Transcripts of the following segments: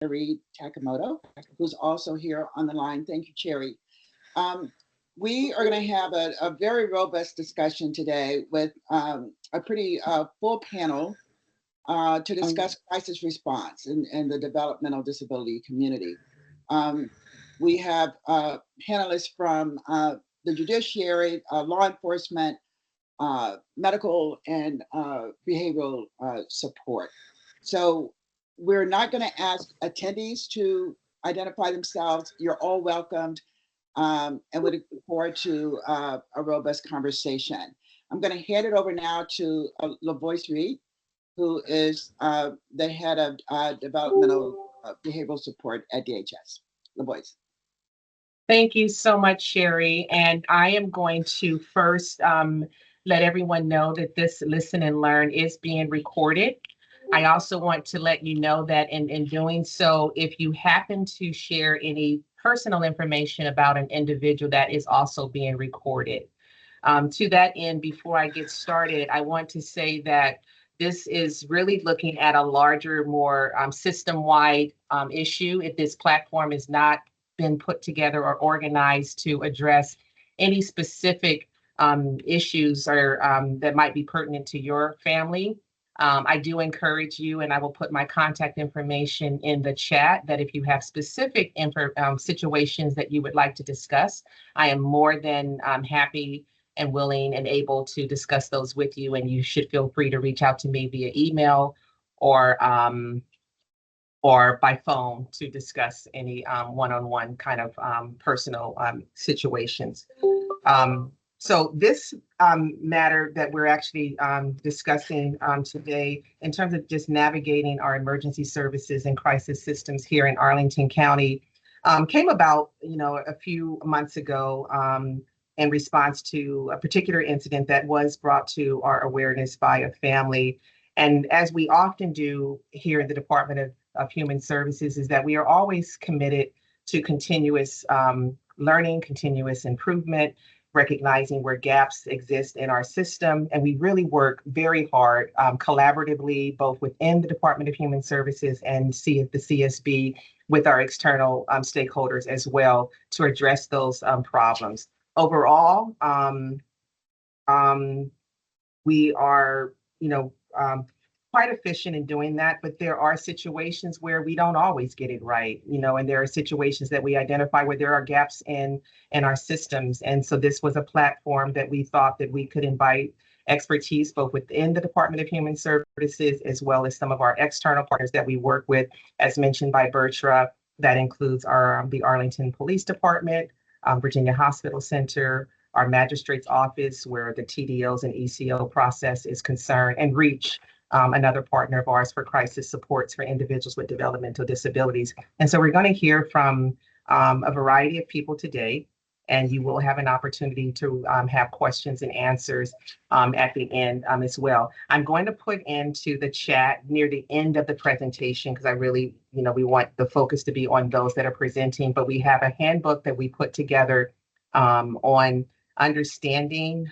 Cherry Takamoto, who's also here on the line. Thank you, Cherry. Um, we are going to have a very robust discussion today with a pretty full panel to discuss crisis response in the developmental disability community. Um, we have panelists from the judiciary, law enforcement, medical, and behavioral support. So we're not going to ask attendees to identify themselves. You're all welcomed, and we look forward to a robust conversation. I'm going to hand it over now to LaVoice Reed, who is the head of developmental behavioral support at DHS. LaVoice. Thank you so much, Sherry. And I am going to first let everyone know that this Listen and Learn is being recorded. I also want to let you know that in doing so, if you happen to share any personal information about an individual, that is also being recorded. To that end, before I get started, I want to say that this is really looking at a larger, more system-wide issue. If this platform is not been put together or organized to address any specific issues or that might be pertinent to your family. I do encourage you, and I will put my contact information in the chat, that if you have specific situations that you would like to discuss, I am more than happy and willing and able to discuss those with you. And you should feel free to reach out to me via email or by phone to discuss any one-on-one kind of personal situations. So this matter that we're actually discussing today, in terms of just navigating our emergency services and crisis systems here in Arlington County, came about, a few months ago in response to a particular incident that was brought to our awareness by a family. And as we often do here in the Department of Human Services, is that we are always committed to continuous learning, continuous improvement, recognizing where gaps exist in our system. And we really work very hard collaboratively, both within the Department of Human Services and the CSB, with our external stakeholders as well, to address those problems. Overall, we are, quite efficient in doing that, but there are situations where we don't always get it right, and there are situations that we identify where there are gaps in our systems. And so this was a platform that we thought that we could invite expertise both within the Department of Human Services as well as some of our external partners that we work with, as mentioned by Bertra. That includes the Arlington Police Department, Virginia Hospital Center, our magistrate's office, where the TDOs and ECO process is concerned, and REACH, another partner of ours for crisis supports for individuals with developmental disabilities. And so we're going to hear from a variety of people today, and you will have an opportunity to have questions and answers at the end as well. I'm going to put into the chat near the end of the presentation, because I really, we want the focus to be on those that are presenting, but we have a handbook that we put together on understanding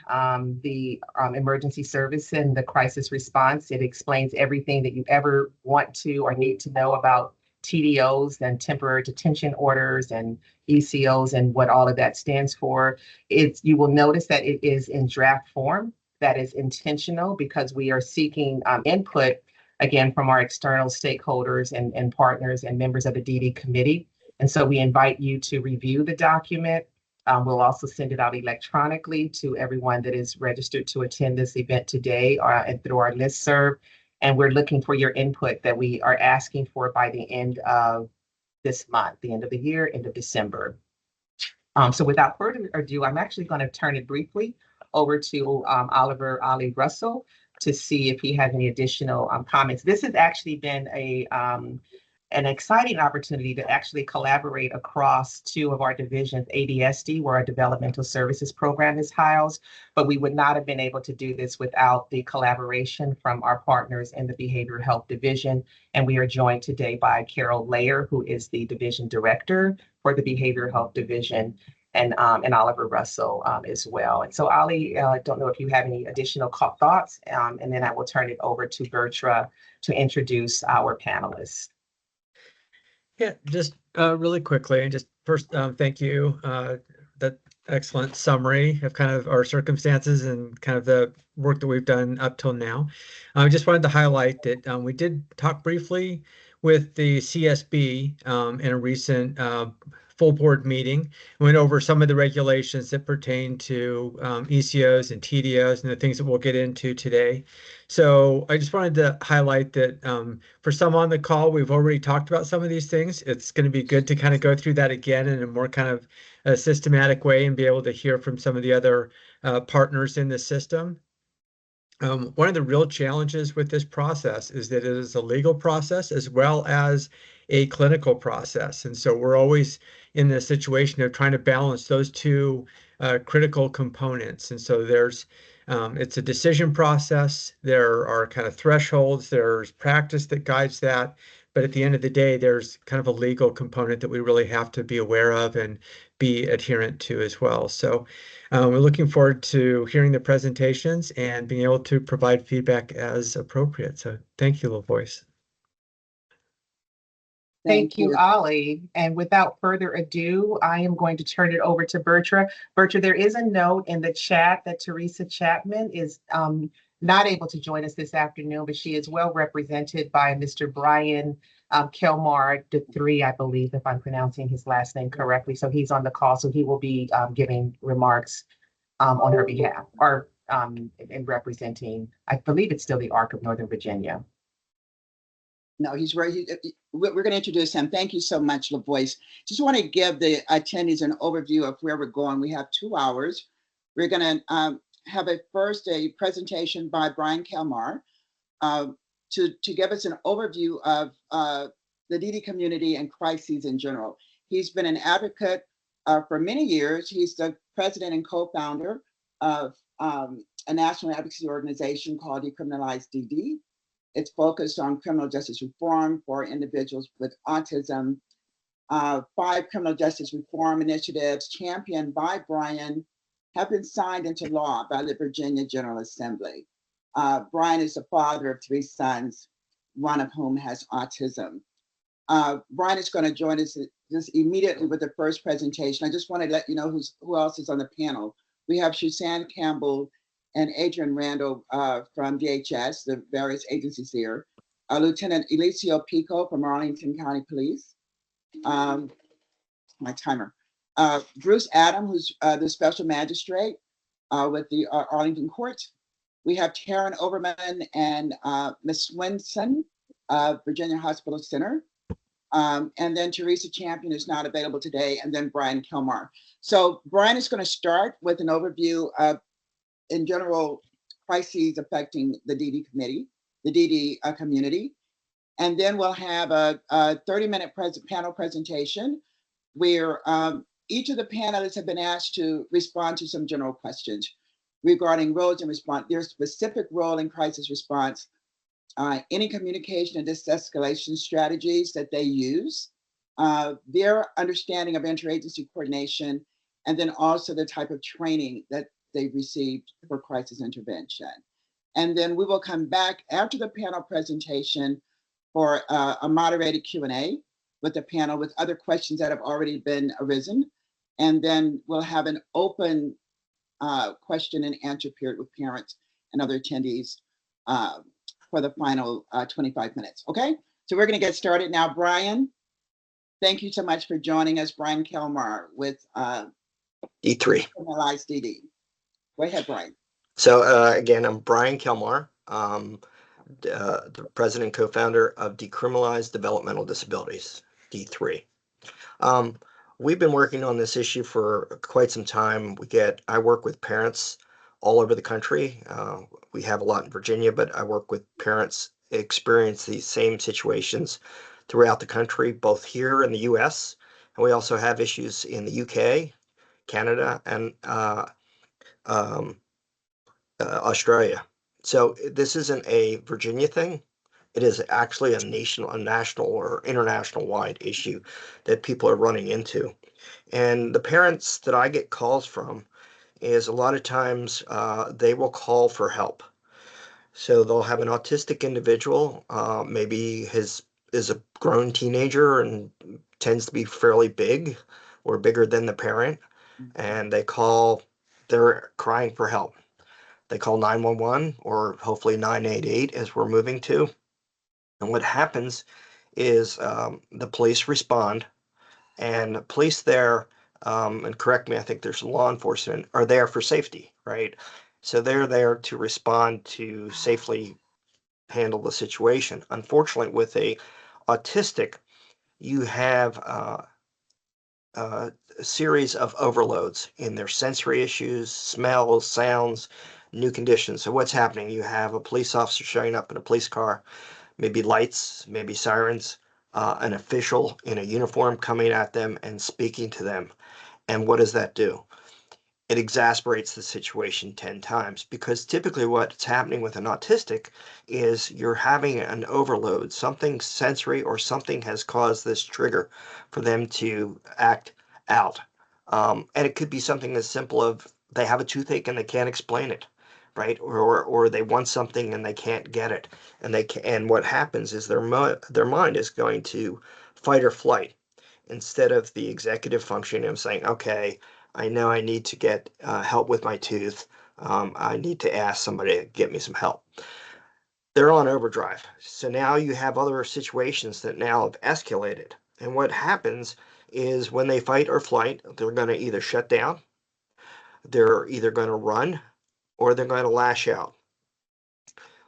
the emergency service and the crisis response. It explains everything that you ever want to or need to know about TDOs and temporary detention orders and ECOs and what all of that stands for. You will notice that it is in draft form. That is intentional, because we are seeking input, again, from our external stakeholders and partners and members of the DD committee. And so we invite you to review the document. We'll also send it out electronically to everyone that is registered to attend this event today and through our listserv. And we're looking for your input that we are asking for by the end of this month, the end of the year, end of December. So without further ado, I'm actually going to turn it briefly over to Oliver Ali Russell to see if he has any additional comments. This has actually been an exciting opportunity to actually collaborate across two of our divisions, ADSD, where our developmental services program is housed, but we would not have been able to do this without the collaboration from our partners in the behavioral health division. And we are joined today by Carol Layer, who is the division director for the behavioral health division, and Oliver Russell as well. And so Ali, I don't know if you have any additional thoughts, and then I will turn it over to Bertra to introduce our panelists. Yeah, just really quickly, just first, thank you. That excellent summary of kind of our circumstances and kind of the work that we've done up till now. I just wanted to highlight that we did talk briefly with the CSB in a recent full board meeting. We went over some of the regulations that pertain to ECOs and TDOs and the things that we'll get into today. So I just wanted to highlight that for some on the call, we've already talked about some of these things. It's going to be good to kind of go through that again in a more kind of a systematic way and be able to hear from some of the other partners in the system. One of the real challenges with this process is that it is a legal process as well as a clinical process. And so we're always in the situation of trying to balance those two critical components. And so it's a decision process. There are kind of thresholds. There's practice that guides that. But at the end of the day, there's kind of a legal component that we really have to be aware of and be adherent to as well. So we're looking forward to hearing the presentations and being able to provide feedback as appropriate. So thank you, LaVoice. Thank you, Ollie. And without further ado, I am going to turn it over to Bertra. Bertra, there is a note in the chat that Teresa Chapman is not able to join us this afternoon, but she is well represented by Mr. Brian Kelmar III, I believe, if I'm pronouncing his last name correctly. So he's on the call, so he will be giving remarks on her behalf, or in representing, I believe it's still the ARC of Northern Virginia. No, he's right. We're going to introduce him. Thank you so much, LaVoice. Just want to give the attendees an overview of where we're going. We have 2 hours. We're going to have a presentation by Brian Kelmar to give us an overview of the DD community and crises in general. He's been an advocate for many years. He's the president and co-founder of a national advocacy organization called Decriminalize DD. It's focused on criminal justice reform for individuals with autism. 5 criminal justice reform initiatives championed by Brian have been signed into law by the Virginia General Assembly. Brian is the father of 3 sons, one of whom has autism. Brian is going to join us just immediately with the first presentation. I just want to let you know who else is on the panel. We have Suzanne Campbell and Adrian Randall from DHS, the various agencies here. Lieutenant Elicio Pico from Arlington County Police. My timer. Bruce Adam, who's the special magistrate with the Arlington Court. We have Taryn Overman and Ms. Swinson, Virginia Hospital Center. And then Teresa Champion is not available today, and then Brian Kelmar. So Brian is going to start with an overview of, in general, crises affecting the DD committee, the DD community. And then we'll have a 30-minute panel presentation where each of the panelists have been asked to respond to some general questions regarding roles and response, their specific role in crisis response, any communication and de-escalation strategies that they use, their understanding of interagency coordination, and then also the type of training that they received for crisis intervention. And then we will come back after the panel presentation for a moderated Q&A with the panel with other questions that have already been arisen. And then we'll have an open question and answer period with parents and other attendees for the final 25 minutes, okay? So we're gonna get started now. Brian, thank you so much for joining us. Brian Kelmar with D3. Decriminalize DD. Go ahead, Brian. So again, I'm Brian Kelmar, the president and co-founder of Decriminalize Developmental Disabilities, D3. We've been working on this issue for quite some time. I work with parents all over the country. We have a lot in Virginia, but I work with parents who experience these same situations throughout the country, both here in the US, and we also have issues in the UK, Canada, and Australia. So this isn't a Virginia thing. It is actually a national or international wide issue that people are running into. And the parents that I get calls from is a lot of times they will call for help. So they'll have an autistic individual, maybe his is a grown teenager and tends to be fairly big or bigger than the parent, and they're crying for help. They call 911 or hopefully 988 as we're moving to. And what happens is the police respond, and the police there, and correct me, I think there's law enforcement, are there for safety, right? So they're there to respond to safely handle the situation. Unfortunately, with a autistic, you have a series of overloads in their sensory issues, smells, sounds, new conditions. So what's happening? You have a police officer showing up in a police car, maybe lights, maybe sirens, an official in a uniform coming at them and speaking to them. And what does that do? It exasperates the situation 10 times, because typically what's happening with an autistic is you're having an overload, something sensory or something has caused this trigger for them to act out. And it could be something as simple of they have a toothache and they can't explain it, right? Or they want something and they can't get it. And what happens is their mind is going to fight or flight instead of the executive function of saying, okay, I know I need to get help with my tooth. I need to ask somebody to get me some help. They're on overdrive. So now you have other situations that now have escalated. And what happens is when they fight or flight, they're going to either shut down, they're either going to run, or they're going to lash out.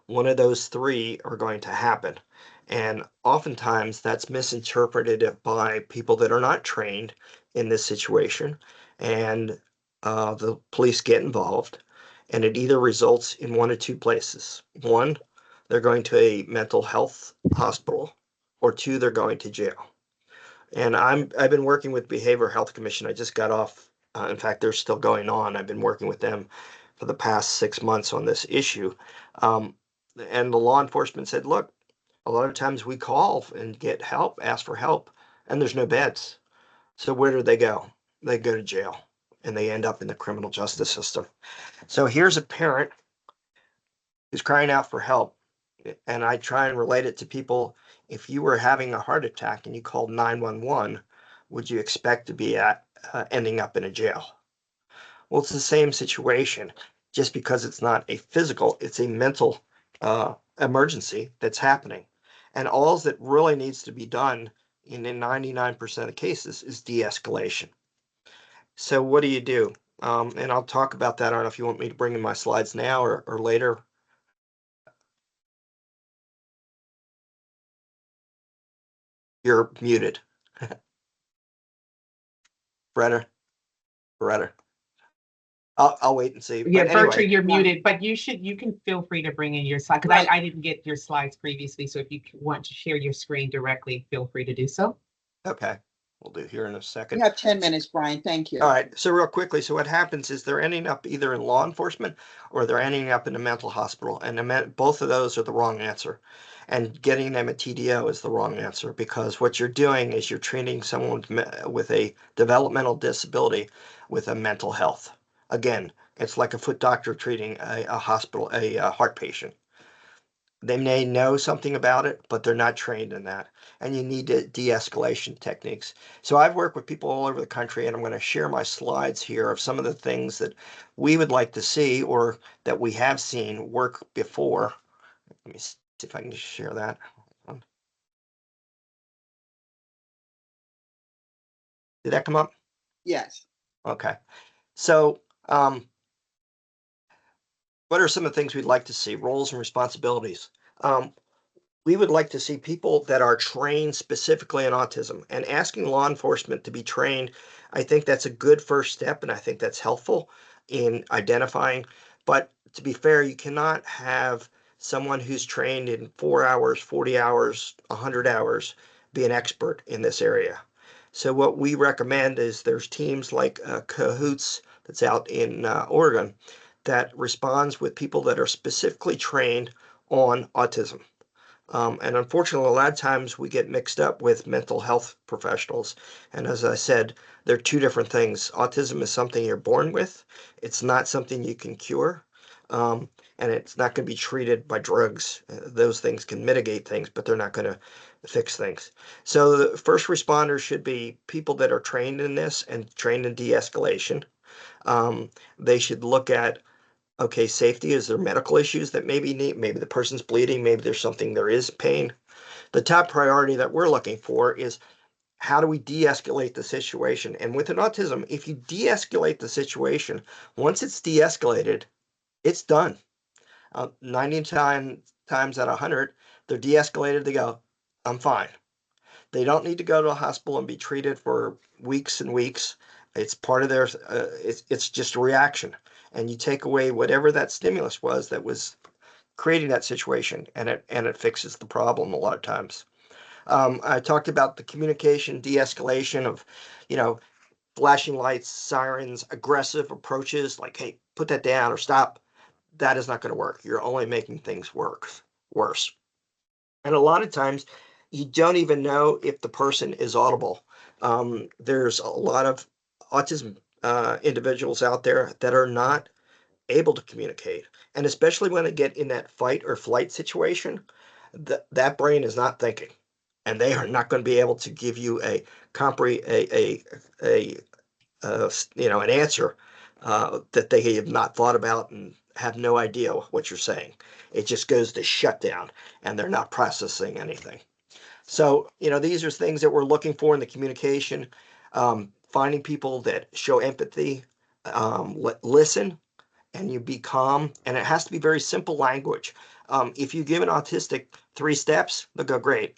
One of those three are going to happen. And oftentimes that's misinterpreted by people that are not trained in this situation. And the police get involved. And it either results in one of two places. One, they're going to a mental health hospital, or two, they're going to jail. And I've been working with Behavioral Health Commission. I just got off. In fact, they're still going on. I've been working with them for the past 6 months on this issue. And the law enforcement said, look, a lot of times we call and get help, ask for help, and there's no beds. So where do they go? They go to jail, and they end up in the criminal justice system. So here's a parent who's crying out for help. And I try and relate it to people. If you were having a heart attack and you called 911, would you expect to be ending up in a jail? Well, it's the same situation. Just because it's not a physical, it's a mental emergency that's happening. And all that really needs to be done in 99% of the cases is de-escalation. So what do you do? And I'll talk about that. I don't know if you want me to bring in my slides now or later. You're muted. Bretta. I'll wait and see. Yeah, But Bertram, anyway, you're muted, but you can feel free to bring in your slide, because Right. I didn't get your slides previously. So if you want to share your screen directly, feel free to do so. okay, we'll do here in a second. You have 10 minutes, Brian. Thank you. All right, so real quickly, so what happens is they're ending up either in law enforcement or they're ending up in a mental hospital, and both of those are the wrong answer. And getting them a TDO is the wrong answer, because what you're doing is you're treating someone with a developmental disability with a mental health. Again, it's like a foot doctor treating a heart patient. They may know something about it, but they're not trained in that. And you need de-escalation techniques. So I've worked with people all over the country, and I'm going to share my slides here of some of the things that we would like to see or that we have seen work before. Let me see if I can just share that. Did that come up? Yes. Okay. So what are some of the things we'd like to see? Roles and responsibilities. We would like to see people that are trained specifically in autism, and asking law enforcement to be trained. I think that's a good first step, and I think that's helpful in identifying. But to be fair, you cannot have someone who's trained in 4 hours, 40 hours, 100 hours be an expert in this area. So what we recommend is there's teams like Cahoots that's out in Oregon that responds with people that are specifically trained on autism. And unfortunately, a lot of times we get mixed up with mental health professionals. And as I said, they're two different things. Autism is something you're born with. It's not something you can cure. and it's not going to be treated by drugs. Those things can mitigate things, but they're not going to fix things. So the first responders should be people that are trained in this and trained in de-escalation. They should look at, okay, safety. Is there medical issues that maybe the person's bleeding, maybe there's something, there is pain. The top priority that we're looking for is, how do we de-escalate the situation? And with an autism, if you de-escalate the situation, once it's de-escalated, it's done. 90 times out of 100, they're de-escalated. They go, I'm fine. They don't need to go to a hospital and be treated for weeks and weeks. It's part of their, it's just a reaction. And you take away whatever that stimulus was that was creating that situation, and it fixes the problem a lot of times. I talked about the communication, de-escalation of, flashing lights, sirens, aggressive approaches like, hey, put that down or stop. That is not going to work. You're only making things worse. And a lot of times you don't even know if the person is audible. There's a lot of autism individuals out there that are not able to communicate. And especially when they get in that fight or flight situation, that brain is not thinking. And they are not going to be able to give you an answer that they have not thought about and have no idea what you're saying. It just goes to shutdown, and they're not processing anything. So, these are things that we're looking for in the communication. Finding people that show empathy, listen, and you be calm. And it has to be very simple language. If you give an autistic 3 steps, they'll go, great.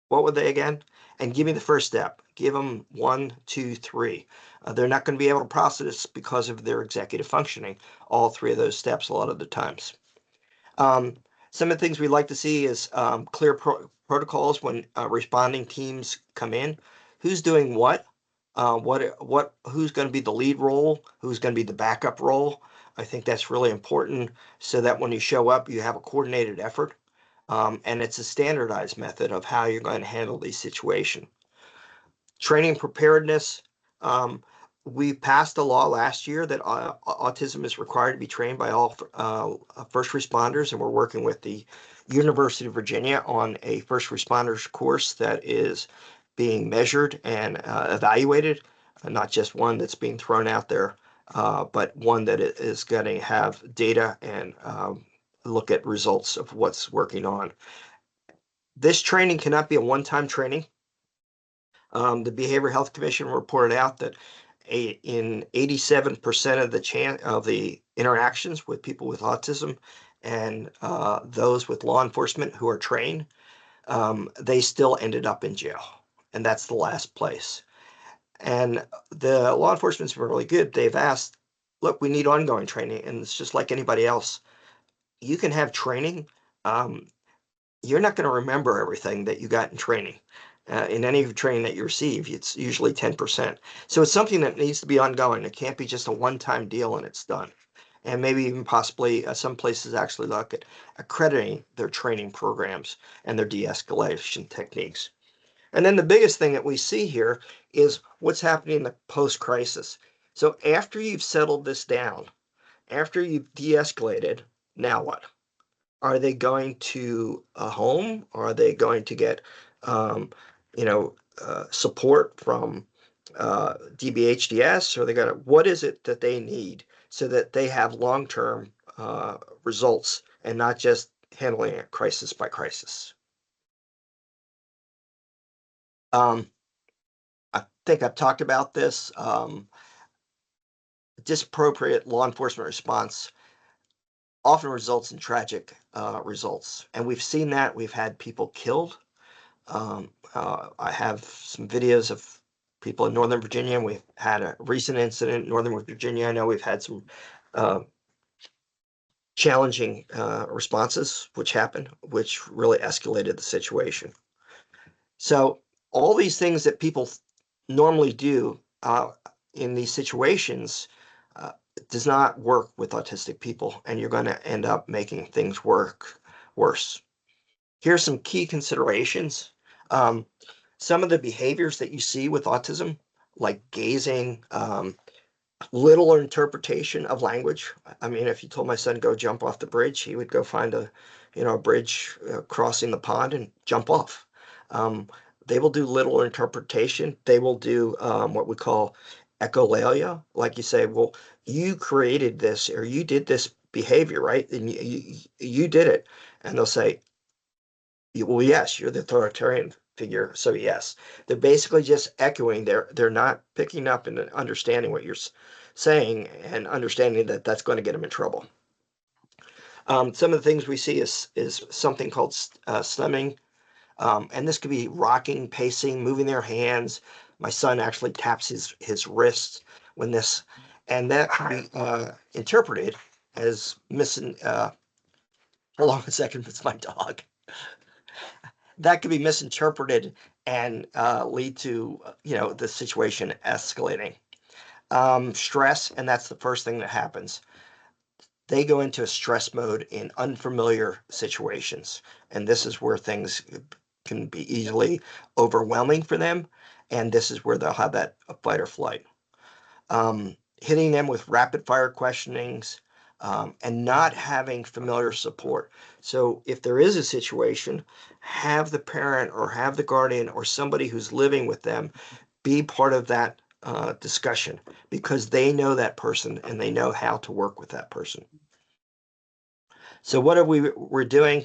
What were they again? And give me the first step. Give them 1, 2, 3. They're not going to be able to process because of their executive functioning, all 3 of those steps a lot of the times. Some of the things we like to see is clear protocols when responding teams come in. Who's doing what? Who's going to be the lead role? Who's going to be the backup role? I think that's really important, so that when you show up, you have a coordinated effort. And it's a standardized method of how you're going to handle these situations. Training preparedness. We passed a law last year that autism is required to be trained by all first responders, and we're working with the University of Virginia on a first responders course that is being measured and evaluated, not just one that's being thrown out there, but one that is going to have data and look at results of what's working on. This training cannot be a one-time training. The Behavioral Health Commission reported out that in 87% of the interactions with people with autism and those with law enforcement who are trained, they still ended up in jail. And that's the last place. And the law enforcement's been really good. They've asked, look, we need ongoing training. And it's just like anybody else. You can have training. You're not going to remember everything that you got in training. In any training that you receive, it's usually 10%. So it's something that needs to be ongoing. It can't be just a one-time deal and it's done. And maybe even possibly some places actually look at accrediting their training programs and their de-escalation techniques. And then the biggest thing that we see here is what's happening in the post-crisis. So after you've settled this down, after you've de-escalated, now what? Are they going to a home? Are they going to get, support from DBHDS? Or they got what is it that they need so that they have long-term results and not just handling it crisis by crisis? I think I've talked about this. Disappropriate law enforcement response often results in tragic results. And we've seen that. We've had people killed. I have some videos of people in Northern Virginia. We've had a recent incident in Northern Virginia. I know we've had some challenging responses which happened, which really escalated the situation. So all these things that people normally do in these situations does not work with autistic people, and you're going to end up making things work worse. Here's some key considerations. Some of the behaviors that you see with autism, like gazing, little interpretation of language. I mean, if you told my son go jump off the bridge, he would go find a bridge crossing the pond and jump off. They will do little interpretation. They will do what we call echolalia. Like you say, well, you created this or you did this behavior, right? And you did it. And they'll say, well, yes, you're the authoritarian figure, so yes. They're basically just echoing. They're not picking up and understanding what you're saying and understanding that that's going to get them in trouble. Some of the things we see is something called stemming, and this could be rocking, pacing, moving their hands. My son actually taps his wrists when this, and that can be interpreted as missing. Hold on a second, it's my dog. That could be misinterpreted and lead to the situation escalating. Stress, and that's the first thing that happens. They go into a stress mode in unfamiliar situations, and this is where things can be easily overwhelming for them, and this is where they'll have that fight or flight. Hitting them with rapid fire questionings, and not having familiar support. So if there is a situation, have the parent or have the guardian or somebody who's living with them be part of that discussion, because they know that person and they know how to work with that person. So what are we're doing?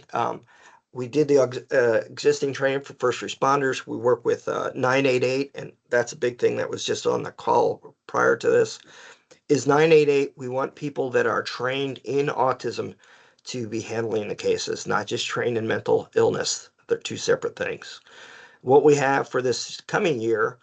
We did the existing training for first responders. We work with 988, and that's a big thing that was just on the call prior to this. Is 988, we want people that are trained in autism to be handling the cases, not just trained in mental illness. They're two separate things. What we have for this coming year,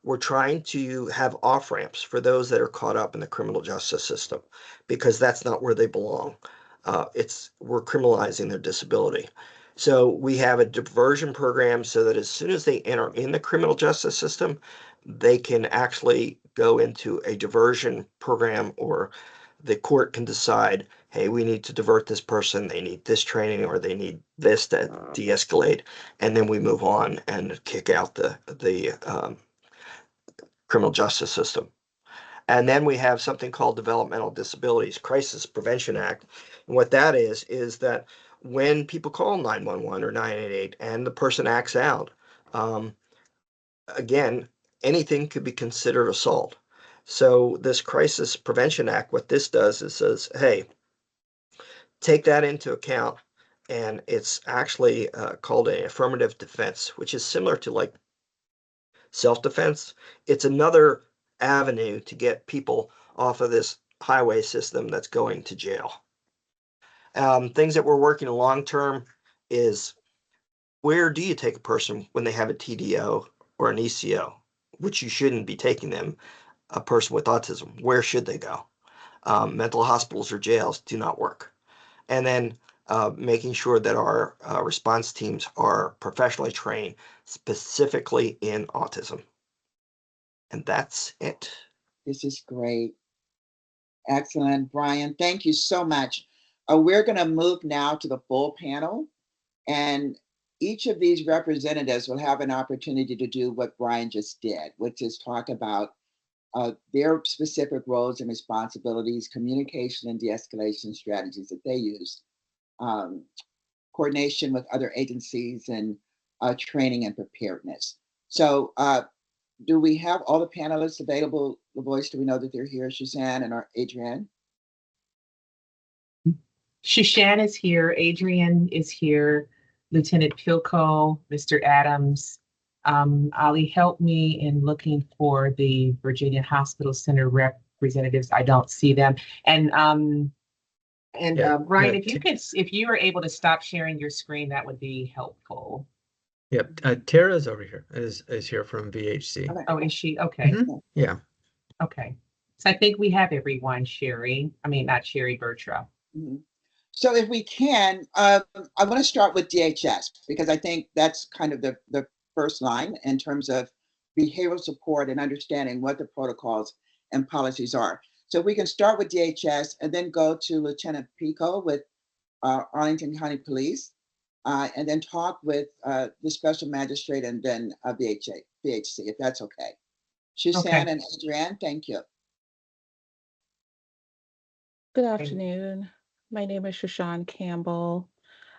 we're trying to have off-ramps for those that are caught up in the criminal justice system, because that's not where they belong. We're criminalizing their disability. So we have a diversion program so that as soon as they enter in the criminal justice system, they can actually go into a diversion program, or the court can decide, hey, we need to divert this person, they need this training, or they need this to de-escalate, and then we move on and kick out the criminal justice system. And then we have something called Developmental Disabilities Crisis Prevention Act. And what that is that when people call 911 or 988 and the person acts out, again, anything could be considered assault. So this Crisis Prevention Act, what this does is says, hey, take that into account. And it's actually called an affirmative defense, which is similar to like self-defense. It's another avenue to get people off of this highway system that's going to jail. Things that we're working long-term is, where do you take a person when they have a TDO or an ECO, which you shouldn't be taking them, a person with autism? Where should they go? Mental hospitals or jails do not work. And then making sure that our response teams are professionally trained specifically in autism. And that's it. This is great. Excellent, Brian. Thank you so much. We're going to move now to the full panel, and each of these representatives will have an opportunity to do what Brian just did, which is talk about their specific roles and responsibilities, communication and de-escalation strategies that they use, coordination with other agencies, and training and preparedness. So do we have all the panelists available? LaVoice, do we know that they're here? Suzanne and our Adrienne? Shushan is here, Adrienne is here, Lieutenant Pilko, Mr. Adams. Ali, help me in looking for the Virginia Hospital Center representatives. I don't see them. And Brian, if you are able to stop sharing your screen, that would be helpful. Yep. Tara's over here, is here from VHC. Okay. Oh, is she? Okay. Yeah. Okay. So I think we have everyone, not Sherry, Bertra. Mm-hmm. So if we can, I want to start with DHS, because I think that's kind of the first line in terms of behavioral support and understanding what the protocols and policies are. So we can start with DHS and then go to Lieutenant Pico with Arlington County Police, and then talk with the special magistrate and then VHC, if that's okay. Suzanne and Adrienne, thank you. Good afternoon. My name is Shashan Campbell.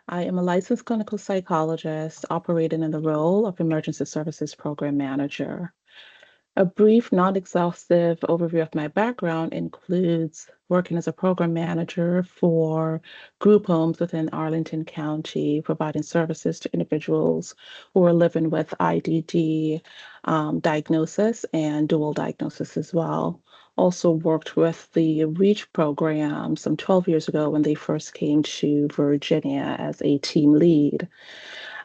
I am a licensed clinical psychologist operating in the role of Emergency Services Program Manager. A brief, non-exhaustive overview of my background includes working as a program manager for group homes within Arlington County, providing services to individuals who are living with IDD diagnosis and dual diagnosis as well. Also worked with the REACH program some 12 years ago when they first came to Virginia as a team lead.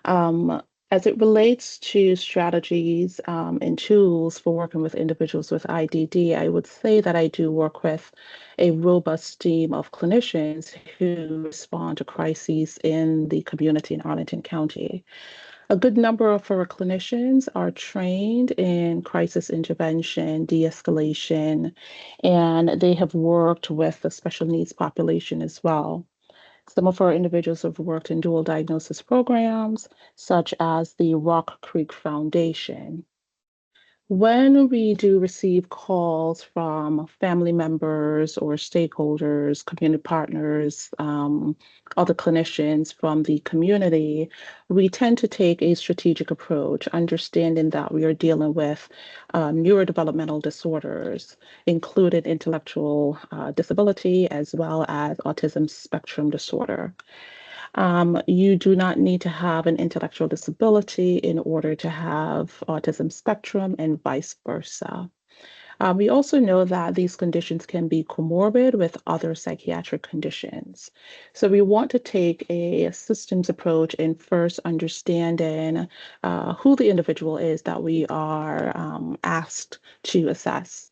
Um, as it relates to strategies and tools for working with individuals with IDD, I would say that I do work with a robust team of clinicians who respond to crises in the community in Arlington County. A good number of our clinicians are trained in crisis intervention, de-escalation, and they have worked with the special needs population as well. Some of our individuals have worked in dual diagnosis programs, such as the Rock Creek Foundation. When we do receive calls from family members or stakeholders, community partners, other clinicians from the community, we tend to take a strategic approach, understanding that we are dealing with neurodevelopmental disorders, including intellectual disability as well as autism spectrum disorder. You do not need to have an intellectual disability in order to have autism spectrum and vice versa. We also know that these conditions can be comorbid with other psychiatric conditions. So we want to take a systems approach in first understanding who the individual is that we are asked to assess,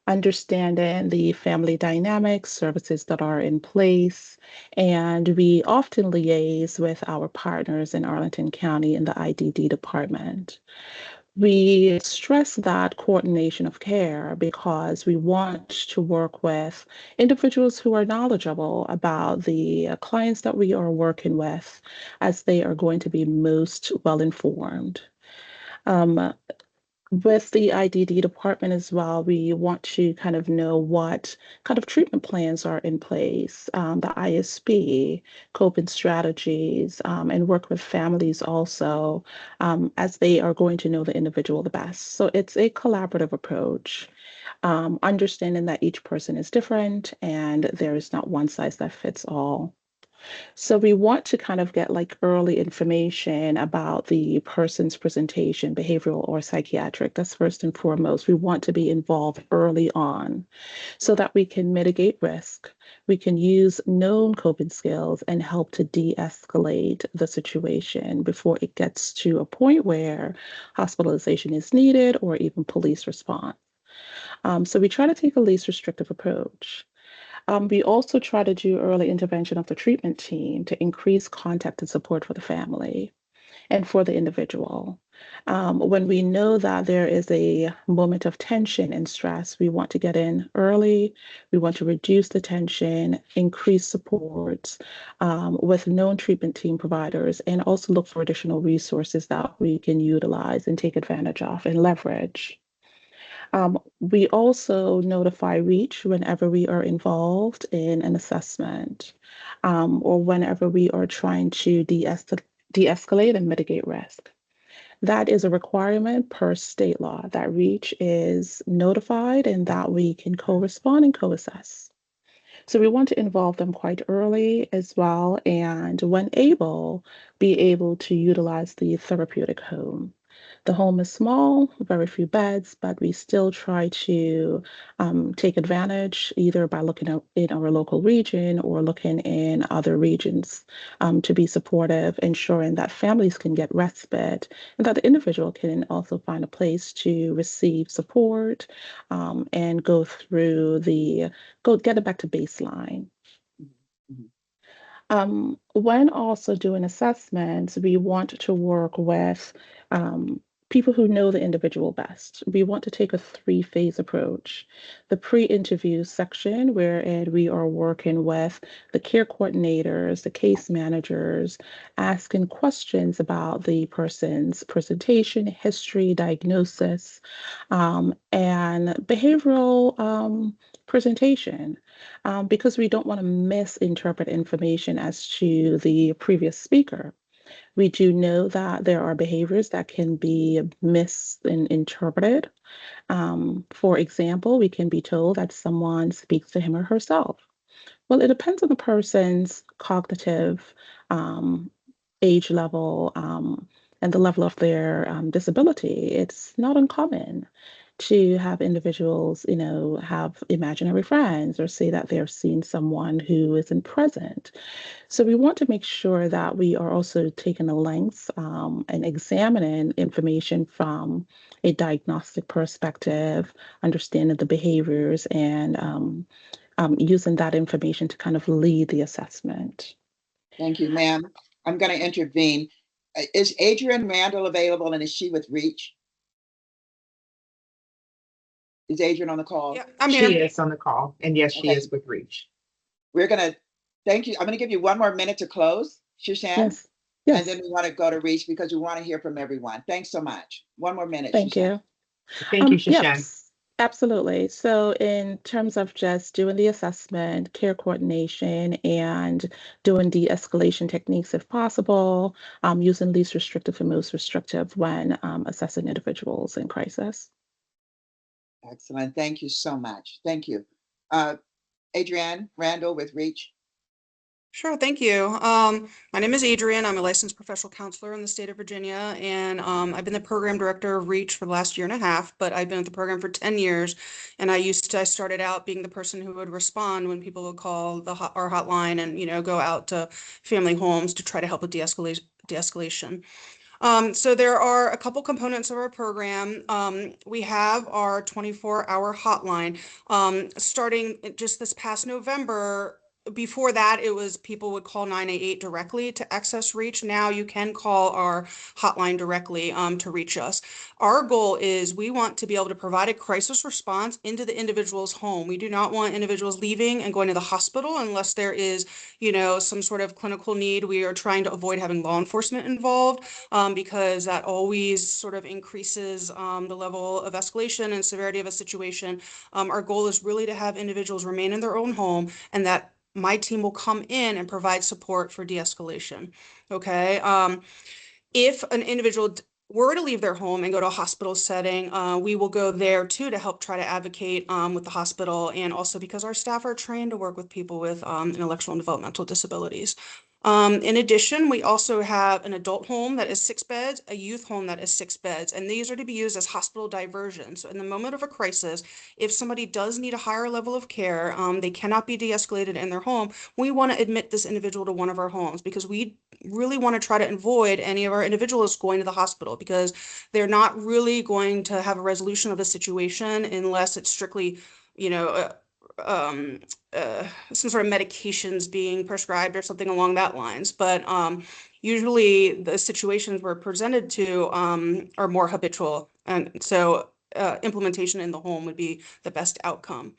understanding the family dynamics, services that are in place, and we often liaise with our partners in Arlington County in the IDD department. We stress that coordination of care because we want to work with individuals who are knowledgeable about the clients that we are working with, as they are going to be most well informed. Um, with the IDD department as well, we want to kind of know what kind of treatment plans are in place, the ISP, coping strategies, and work with families also, as they are going to know the individual the best. So it's a collaborative approach, understanding that each person is different and there is not one size that fits all. So we want to kind of get like early information about the person's presentation, behavioral or psychiatric. That's first and foremost. We want to be involved early on so that we can mitigate risk. We can use known coping skills and help to de-escalate the situation before it gets to a point where hospitalization is needed or even police response. So we try to take a least restrictive approach. We also try to do early intervention of the treatment team to increase contact and support for the family and for the individual. When we know that there is a moment of tension and stress, we want to get in early. We want to reduce the tension, increase supports with known treatment team providers, and also look for additional resources that we can utilize and take advantage of and leverage. We also notify REACH whenever we are involved in an assessment or whenever we are trying to de-escalate and mitigate risk. That is a requirement per state law that REACH is notified and that we can co-respond and co-assess. So we want to involve them quite early as well, and when able, be able to utilize the therapeutic home. The home is small, very few beds, but we still try to take advantage either by looking at in our local region or looking in other regions to be supportive, ensuring that families can get respite and that the individual can also find a place to receive support and go through get it back to baseline. When also doing assessments, we want to work with people who know the individual best. We want to take a three-phase approach. The pre-interview section, wherein we are working with the care coordinators, the case managers, asking questions about the person's presentation, history, diagnosis, and behavioral presentation, because we don't want to misinterpret information as to the previous speaker. We do know that there are behaviors that can be misinterpreted. For example, we can be told that someone speaks to him or herself. Well, it depends on the person's cognitive age level, and the level of their disability. It's not uncommon to have individuals, have imaginary friends or say that they're seeing someone who isn't present. So we want to make sure that we are also taking a length and examining information from a diagnostic perspective, understanding the behaviors, and using that information to kind of lead the assessment. Thank you, ma'am. I'm going to intervene. Is Adrienne Randall available, and is she with REACH? Is Adrienne on the call? Yeah, I'm She here. is on the call, and yes, she Okay. is with REACH. We're going to, thank you. I'm going to give you one more minute to close, Shushan. Yes. And then we want to go to REACH because we want to hear from everyone. Thanks so much. One more minute, Thank Shushan. you. Thank you, Shashan. Yes, absolutely. So in terms of just doing the assessment, care coordination, and doing de-escalation techniques if possible, using least restrictive and most restrictive when assessing individuals in crisis. Excellent. Thank you so much. Thank you. Adrienne Randall with REACH. Sure, thank you. My name is Adrienne. I'm a licensed professional counselor in the state of Virginia, and I've been the program director of REACH for the last year and a half, but I've been at the program for 10 years. And I started out being the person who would respond when people would call our hotline and, go out to family homes to try to help with de-escalation. So there are a couple components of our program. We have our 24-hour hotline. Starting just this past November, before that, it was people would call 988 directly to access REACH. Now you can call our hotline directly to reach us. Our goal is we want to be able to provide a crisis response into the individual's home. We do not want individuals leaving and going to the hospital unless there is, some sort of clinical need. We are trying to avoid having law enforcement involved because that always sort of increases the level of escalation and severity of a situation. Our goal is really to have individuals remain in their own home, and that my team will come in and provide support for de-escalation. Okay. If an individual were to leave their home and go to a hospital setting, we will go there too to help try to advocate with the hospital, and also because our staff are trained to work with people with intellectual and developmental disabilities. In addition, we also have an adult home that is 6 beds, a youth home that is 6 beds, and these are to be used as hospital diversions. So in the moment of a crisis, if somebody does need a higher level of care, they cannot be de-escalated in their home, we want to admit this individual to one of our homes because we really want to try to avoid any of our individuals going to the hospital because they're not really going to have a resolution of the situation unless it's strictly, some sort of medications being prescribed or something along that lines. But usually the situations we're presented to are more habitual. And so implementation in the home would be the best outcome.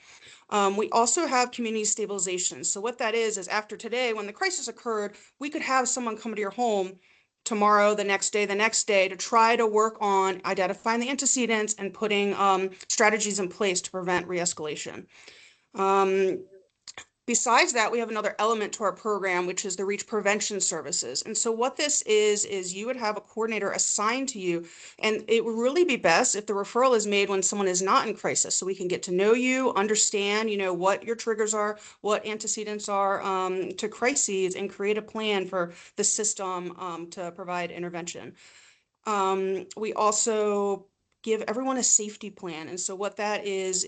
We also have community stabilization. So what that is after today, when the crisis occurred, we could have someone come to your home tomorrow, the next day to try to work on identifying the antecedents and putting strategies in place to prevent re-escalation. Besides that, we have another element to our program, which is the REACH prevention services. And so what this is you would have a coordinator assigned to you, and it would really be best if the referral is made when someone is not in crisis, so we can get to know you, understand, what your triggers are, what antecedents are to crises, and create a plan for the system to provide intervention. We also give everyone a safety plan. And so what that is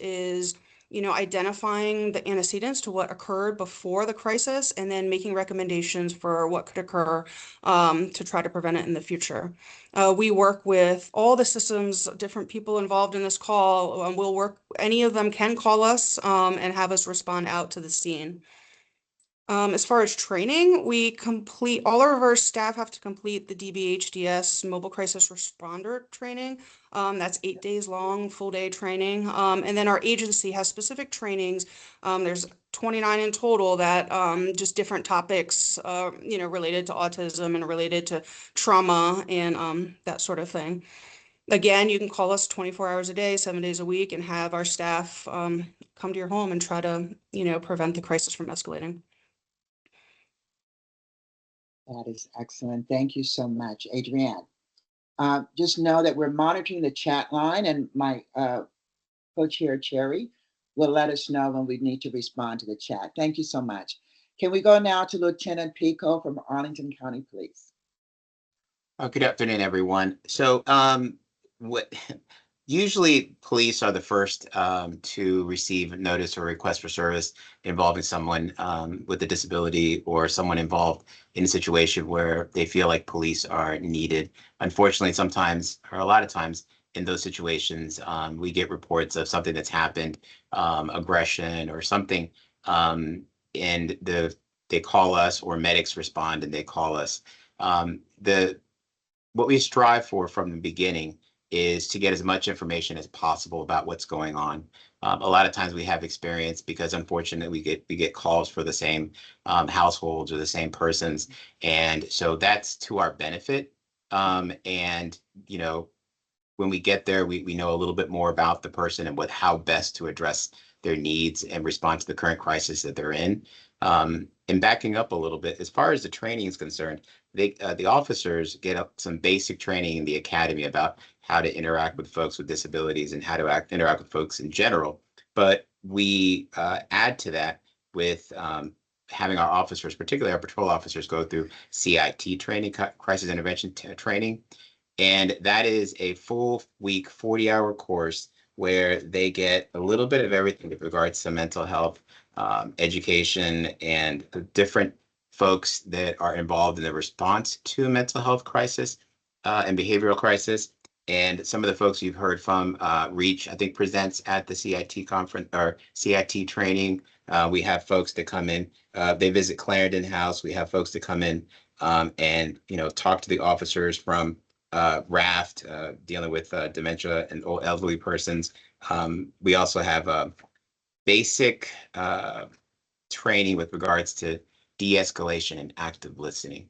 identifying the antecedents to what occurred before the crisis and then making recommendations for what could occur to try to prevent it in the future. We work with all the systems, different people involved in this call. Any of them can call us and have us respond out to the scene. As far as training, all of our staff have to complete the DBHDS Mobile Crisis Responder training. That's 8 days long, full day training. And then our agency has specific trainings. There's 29 in total that just different topics, related to autism and related to trauma and that sort of thing. Again, you can call us 24 hours a day, 7 days a week, and have our staff come to your home and try to, prevent the crisis from escalating. That is excellent. Thank you so much, Adrienne. Just know that we're monitoring the chat line, and my co-chair, Cherry, will let us know when we need to respond to the chat. Thank you so much. Can we go now to Lieutenant Pico from Arlington County Police? Good afternoon, everyone. So usually police are the first to receive notice or request for service involving someone with a disability or someone involved in a situation where they feel like police are needed. Unfortunately, sometimes, or a lot of times, in those situations, we get reports of something that's happened, aggression or something, and they call us, or medics respond and they call us. What we strive for from the beginning is to get as much information as possible about what's going on. A lot of times we have experience because unfortunately we get calls for the same households or the same persons, and so that's to our benefit. And when we get there, we know a little bit more about the person and how best to address their needs and respond to the current crisis that they're in. And backing up a little bit, as far as the training is concerned, the officers get some basic training in the academy about how to interact with folks with disabilities and how to interact with folks in general. But we add to that with having our officers, particularly our patrol officers, go through CIT training, crisis intervention training. And that is a full week, 40-hour course where they get a little bit of everything with regards to mental health, education, and the different folks that are involved in the response to mental health crisis and behavioral crisis. And some of the folks you've heard from, Reach, I think, presents at the CIT conference or CIT training. We have folks that come in, they visit Clarendon House. We have folks that come in and talk to the officers from RAFT, dealing with dementia and old elderly persons. We also have basic training with regards to de-escalation and active listening.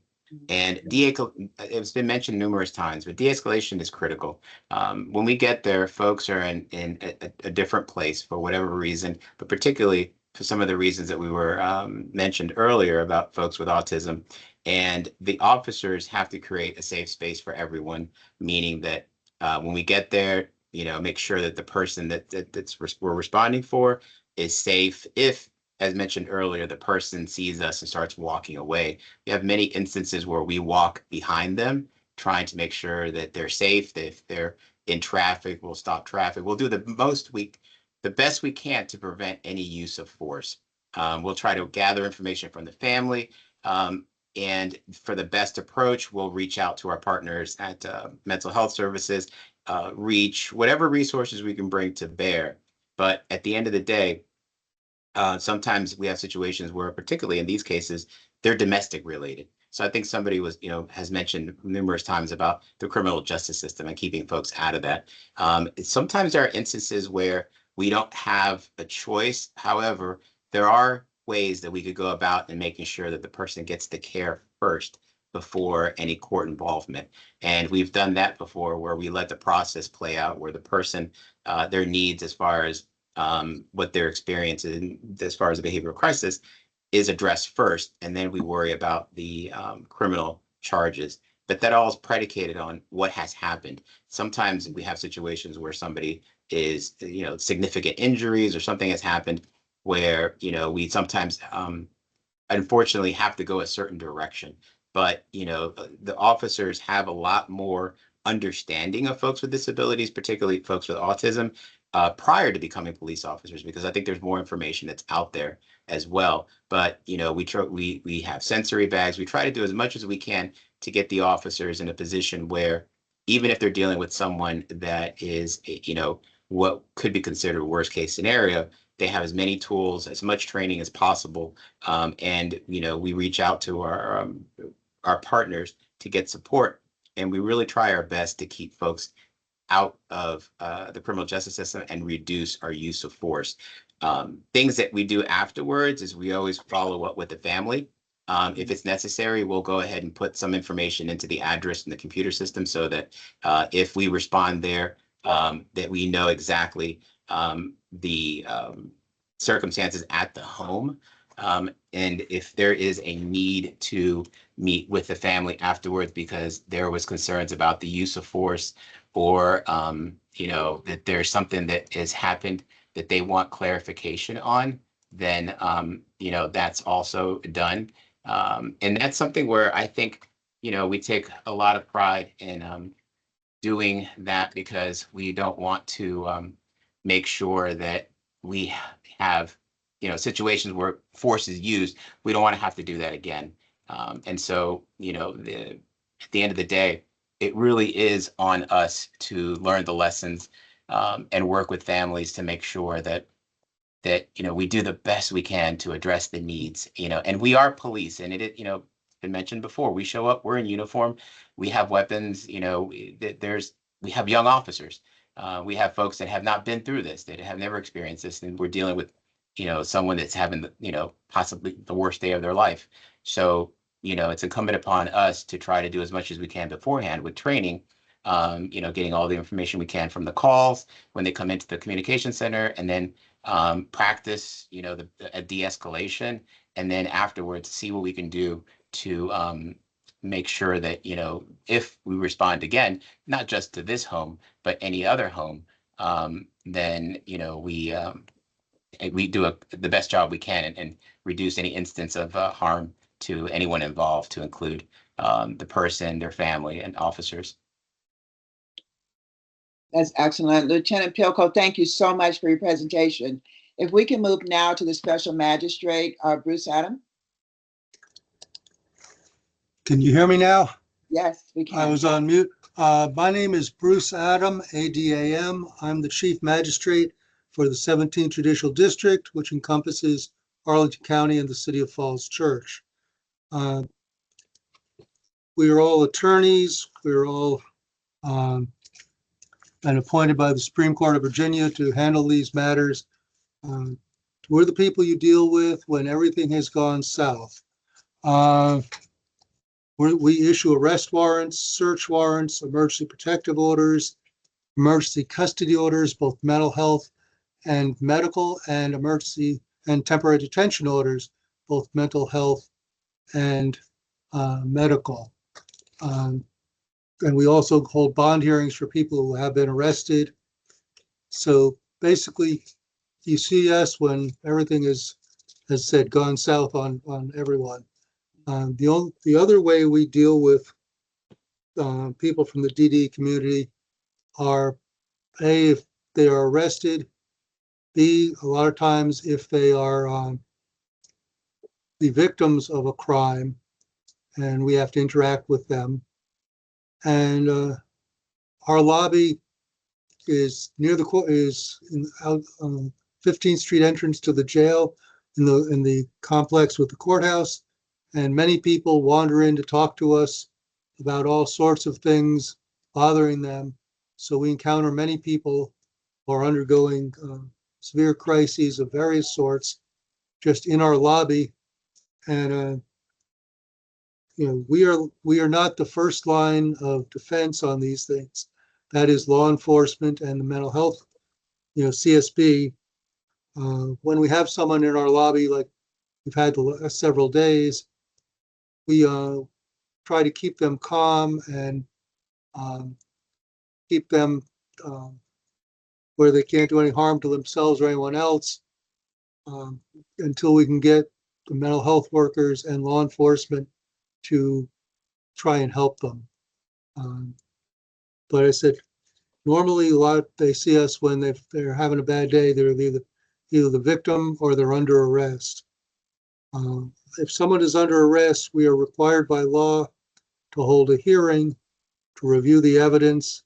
And it's been mentioned numerous times, but de-escalation is critical. When we get there, folks are in a different place for whatever reason, but particularly for some of the reasons that we were mentioned earlier about folks with autism. And the officers have to create a safe space for everyone, meaning that when we get there, make sure that the person we're responding for is safe. If, as mentioned earlier, the person sees us and starts walking away, we have many instances where we walk behind them, trying to make sure that they're safe. That if they're in traffic, we'll stop traffic. We'll do the best we can to prevent any use of force. We'll try to gather information from the family. And for the best approach, we'll reach out to our partners at Mental Health Services, Reach, whatever resources we can bring to bear. But at the end of the day, sometimes we have situations where, particularly in these cases, they're domestic related. So I think somebody has mentioned numerous times about the criminal justice system and keeping folks out of that. Sometimes there are instances where we don't have a choice. However, there are ways that we could go about in making sure that the person gets the care first before any court involvement. And we've done that before, where we let the process play out, where the person, their needs as far as what they're experiencing as far as a behavioral crisis is addressed first, and then we worry about the criminal charges. But that all is predicated on what has happened. Sometimes we have situations where somebody is, significant injuries or something has happened where, we sometimes unfortunately have to go a certain direction. But, the officers have a lot more understanding of folks with disabilities, particularly folks with autism, prior to becoming police officers, because I think there's more information that's out there as well. But we have sensory bags. We try to do as much as we can to get the officers in a position where, even if they're dealing with someone that is, what could be considered a worst case scenario, they have as many tools, as much training as possible. And, we reach out to our partners to get support. And we really try our best to keep folks out of the criminal justice system and reduce our use of force. Things that we do afterwards is we always follow up with the family. If it's necessary, we'll go ahead and put some information into the address in the computer system so that if we respond there, that we know exactly the circumstances at the home. And if there is a need to meet with the family afterwards because there was concerns about the use of force or, that there's something that has happened that they want clarification on, then, that's also done. And that's something where I think, we take a lot of pride in doing that because we don't want to make sure that we have, situations where force is used. We don't want to have to do that again. And so, at the end of the day, it really is on us to learn the lessons and work with families to make sure that we do the best we can to address the needs, and we are police, and it been mentioned before, we show up, we're in uniform, we have weapons, we have young officers, we have folks that have not been through this, that have never experienced this, and we're dealing with someone that's having possibly the worst day of their life. So it's incumbent upon us to try to do as much as we can beforehand with training, getting all the information we can from the calls when they come into the communication center, and then practice, a de-escalation, and then afterwards see what we can do to make sure that, if we respond again, not just to this home, but any other home, then, we do the best job we can and reduce any instance of harm to anyone involved, to include the person, their family, and officers. That's excellent. Lieutenant Pilko, thank you so much for your presentation. If we can move now to the Special Magistrate, Bruce Adam. Can you hear me now? Yes, we can. I was on mute. My name is Bruce Adam, ADAM. I'm the Chief Magistrate for the 17th Judicial District, which encompasses Arlington County and the City of Falls Church. We are all attorneys. We're all been appointed by the Supreme Court of Virginia to handle these matters. We're the people you deal with when everything has gone south. We issue arrest warrants, search warrants, emergency protective orders, emergency custody orders, both mental health and medical, and emergency and temporary detention orders, both mental health and medical. And we also hold bond hearings for people who have been arrested. So basically, you see us when everything is, as said, gone south on everyone. The other way we deal with people from the DD community are, A, if they are arrested, B, a lot of times if they are the victims of a crime and we have to interact with them. And our lobby is near the court, out on 15th Street entrance to the jail in the complex with the courthouse. And many people wander in to talk to us about all sorts of things bothering them. So we encounter many people who are undergoing severe crises of various sorts just in our lobby. And we are not the first line of defense on these things. That is law enforcement and the mental health, CSB. When we have someone in our lobby, like we've had the last several days, we try to keep them calm and keep them where they can't do any harm to themselves or anyone else until we can get the mental health workers and law enforcement to try and help them. But I said, normally they see us when they're having a bad day. They're either the victim or they're under arrest. If someone is under arrest, we are required by law to hold a hearing to review the evidence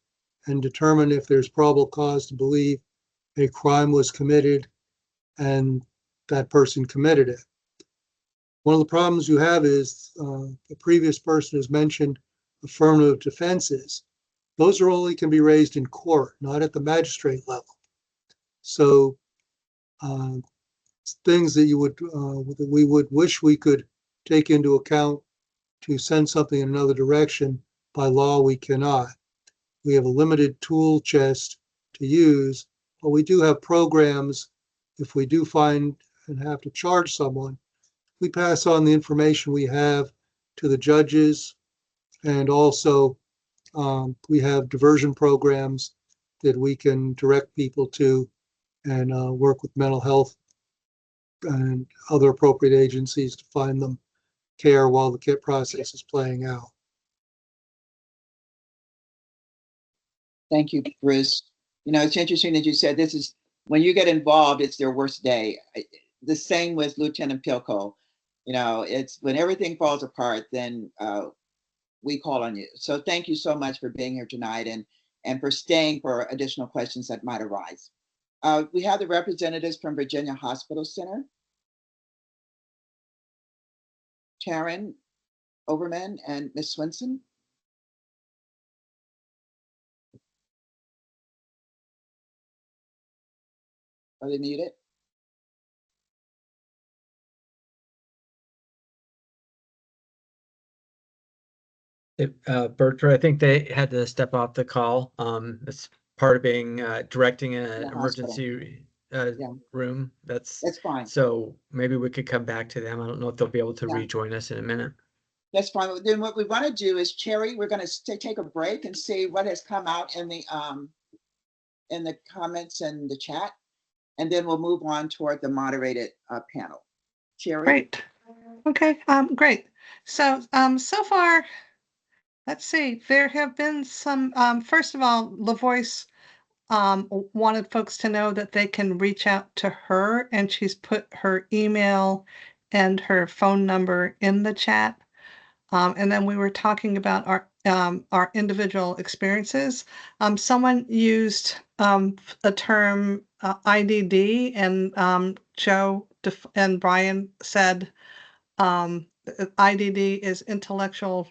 and determine if there's probable cause to believe a crime was committed and that person committed it. One of the problems you have is the previous person has mentioned affirmative defenses. Those are only can be raised in court, not at the magistrate level. So things that you would that we would wish we could take into account to send something in another direction. By law, we cannot. We have a limited tool chest to use, but we do have programs. If we do find and have to charge someone, we pass on the information we have to the judges, and also we have diversion programs that we can direct people to and work with mental health and other appropriate agencies to find them care while the care process is playing out. Thank you, Bruce. You know, it's interesting that you said this is when you get involved, it's their worst day. The same with Lieutenant Pilko. You know, it's when everything falls apart, then we call on you. So thank you so much for being here tonight and for staying for additional questions that might arise. We have the representatives from Virginia Hospital Center. Taryn Overman and Ms. Swinson. Are they muted? Bertra, I think they had to step off the call. It's part of being directing an The emergency room. That's fine. So maybe we could come back to them. I don't know if they'll be able to rejoin us in a minute. That's fine. Then what we want to do is, Cherry, we're going to take a break and see what has come out in the comments and the chat, and then we'll move on toward the moderated panel. Cherry. Great. Okay. Great. So so far, let's see. There have been some. First of all, LaVoice wanted folks to know that they can reach out to her, and she's put her email and her phone number in the chat. And then we were talking about our individual experiences. Someone used a term IDD, and Joe and Brian said IDD is intellectual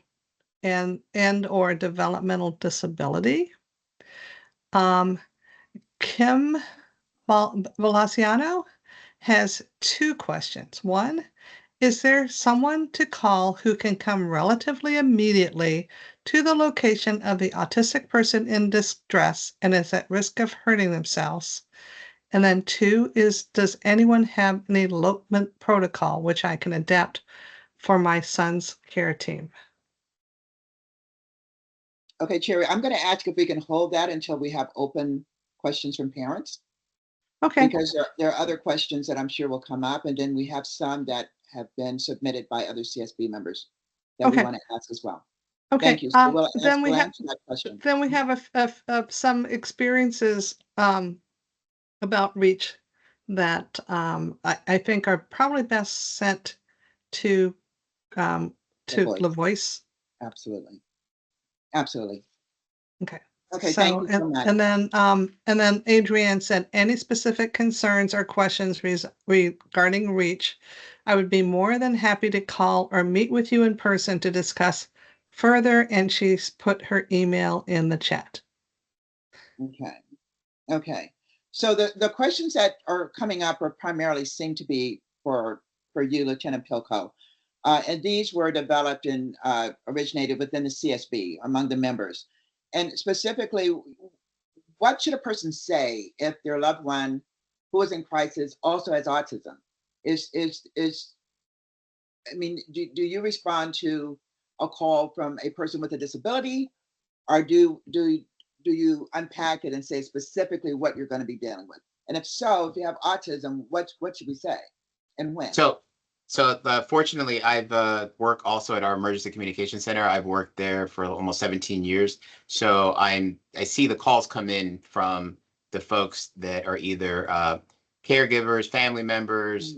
and or developmental disability. Kim Valaciano has two questions. One, is there someone to call who can come relatively immediately to the location of the autistic person in distress and is at risk of hurting themselves? And then two is, does anyone have an elopement protocol which I can adapt for my son's care team? Okay, Cherry, I'm going to ask if we can hold that until we have open questions from parents. Okay. Because there are other questions that I'm sure will come up, and then we have some that have been submitted by other CSB members that we want to ask as well. Okay. Thank you. So we'll then we have answer that question. Then we have some experiences about REACH that I think are probably best sent to LaVoice. Absolutely. Absolutely. Okay. Okay, so, thank you so much. And then Adrienne said, any specific concerns or questions regarding REACH, I would be more than happy to call or meet with you in person to discuss further. And she's put her email in the chat. Okay. Okay. So the questions that are coming up are primarily seem to be for you, Lieutenant Pilko. And these were developed and originated within the CSB among the members. And specifically, what should a person say if their loved one who is in crisis also has autism? I mean, do you respond to a call from a person with a disability, or do you unpack it and say specifically what you're going to be dealing with? And if so, if you have autism, what should we say and when? So fortunately, I've worked also at our emergency communication center. I've worked there for almost 17 years. So I see the calls come in from the folks that are either caregivers, family members,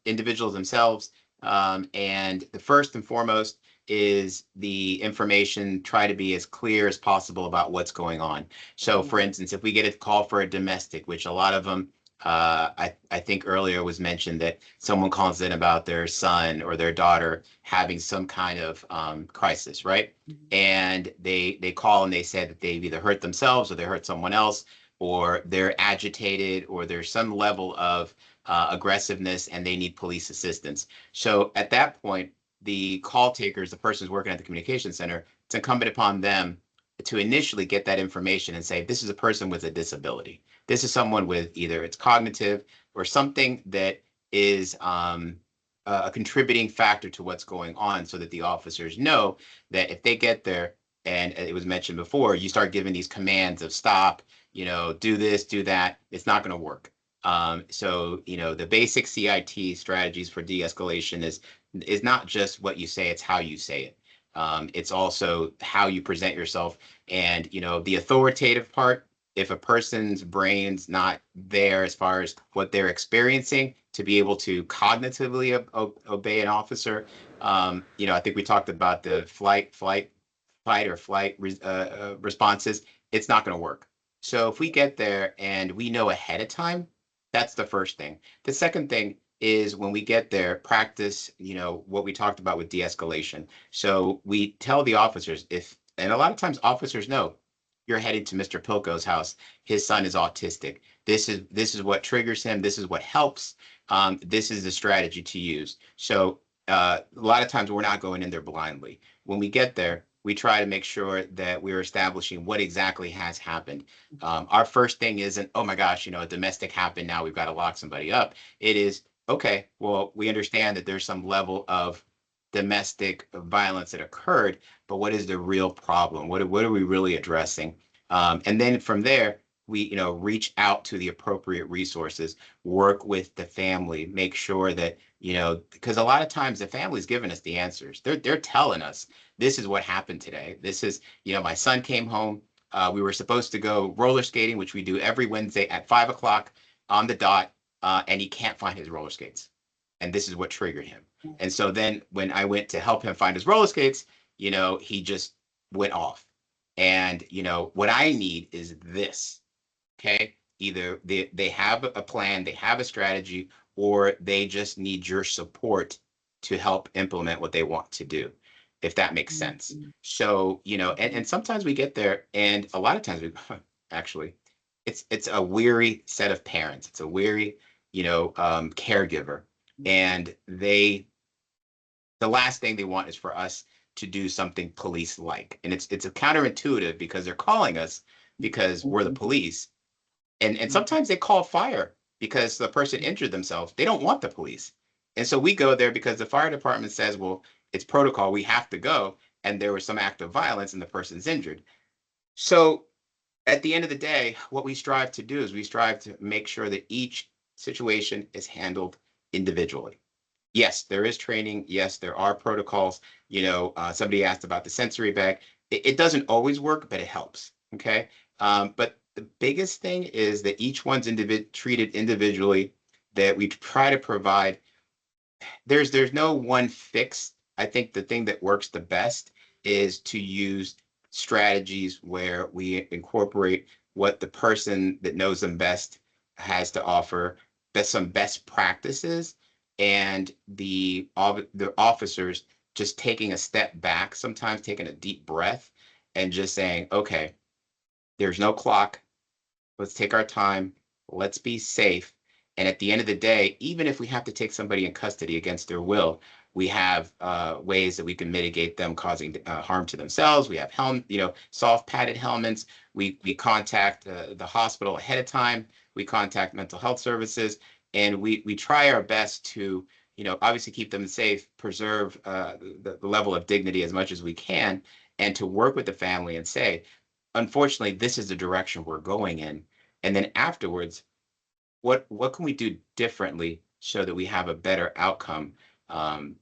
individuals themselves. And the first and foremost is the information, try to be as clear as possible about what's going on. So for instance, if we get a call for a domestic, which a lot of them I think earlier was mentioned that someone calls in about their son or their daughter having some kind of crisis, right? And they call and they say that they've either hurt themselves or they hurt someone else, or they're agitated, or there's some level of aggressiveness and they need police assistance. So at that point, the call takers, the persons working at the communication center, it's incumbent upon them to initially get that information and say, this is a person with a disability. This is someone with either it's cognitive or something that is a contributing factor to what's going on, so that the officers know that if they get there, and it was mentioned before, you start giving these commands of stop, do this, do that, it's not going to work. So, the basic CIT strategies for de-escalation is not just what you say, it's how you say it. It's also how you present yourself, and the authoritative part. If a person's brain's not there as far as what they're experiencing to be able to cognitively obey an officer, I think we talked about the fight or flight responses. It's not going to work. So if we get there and we know ahead of time, that's the first thing. The second thing is when we get there, practice, what we talked about with de-escalation. So we tell the officers and a lot of times officers know, you're heading to Mr. Pilko's house. His son is autistic. This is what triggers him. This is what helps. This is the strategy to use. So a lot of times we're not going in there blindly. When we get there, we try to make sure that we're establishing what exactly has happened. Our first thing isn't, oh my gosh, a domestic happened, now we've got to lock somebody up. It is, okay, well, we understand that there's some level of domestic violence that occurred, but what is the real problem? What are we really addressing? And then from there, we reach out to the appropriate resources, work with the family, make sure that because a lot of times the family's giving us the answers. They're telling us, this is what happened today. This is, my son came home. We were supposed to go roller skating, which we do every Wednesday at 5 o'clock on the dot, and he can't find his roller skates. And this is what triggered him. And so then when I went to help him find his roller skates, he just went off. And, what I need is this, okay? Either they have a plan, they have a strategy, or they just need your support to help implement what they want to do, if that makes sense. So, and sometimes we get there, and a lot of times we actually, it's a weary set of parents. It's a weary, caregiver. And the last thing they want is for us to do something police-like. And it's a counterintuitive, because they're calling us because we're the police. And sometimes they call fire because the person injured themselves. They don't want the police. And so we go there because the fire department says, well, it's protocol, we have to go. And there was some act of violence and the person's injured. So at the end of the day, what we strive to do is we strive to make sure that each situation is handled individually. Yes, there is training. Yes, there are protocols. Somebody asked about the sensory bag. It doesn't always work, but it helps. Okay. But the biggest thing is that each one's treated individually, that we try to provide. There's no one fix. I think the thing that works the best is to use strategies where we incorporate what the person that knows them best has to offer, some best practices, and the officers just taking a step back, sometimes taking a deep breath and just saying, okay, there's no clock. Let's take our time. Let's be safe. And at the end of the day, even if we have to take somebody in custody against their will, we have ways that we can mitigate them causing harm to themselves. We have soft padded helmets. We contact the hospital ahead of time. We contact mental health services, and we try our best to obviously keep them safe, preserve the level of dignity as much as we can, and to work with the family and say, unfortunately, this is the direction we're going in. And then afterwards, what can we do differently so that we have a better outcome?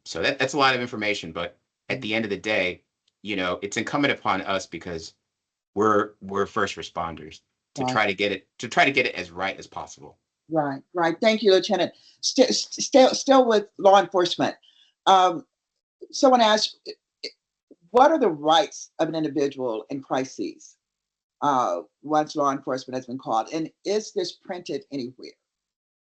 So that's a lot of information, but at the end of the day, it's incumbent upon us, because we're first responders, to try to get it as right as possible. Right. Thank you, Lieutenant. Still with law enforcement. Someone asked, what are the rights of an individual in crises once law enforcement has been called? And is this printed anywhere?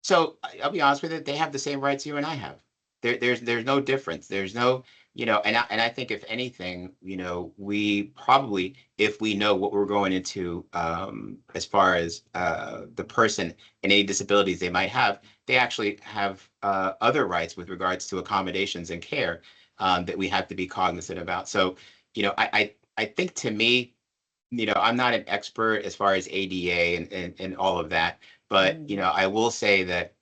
So I'll be honest with you, they have the same rights you and I have. There's no difference. There's no, and I think if anything, we probably, if we know what we're going into, as far as the person and any disabilities they might have, they actually have other rights with regards to accommodations and care, that we have to be cognizant about. So, I think, to me, I'm not an expert as far as ADA and all of that, but I will say that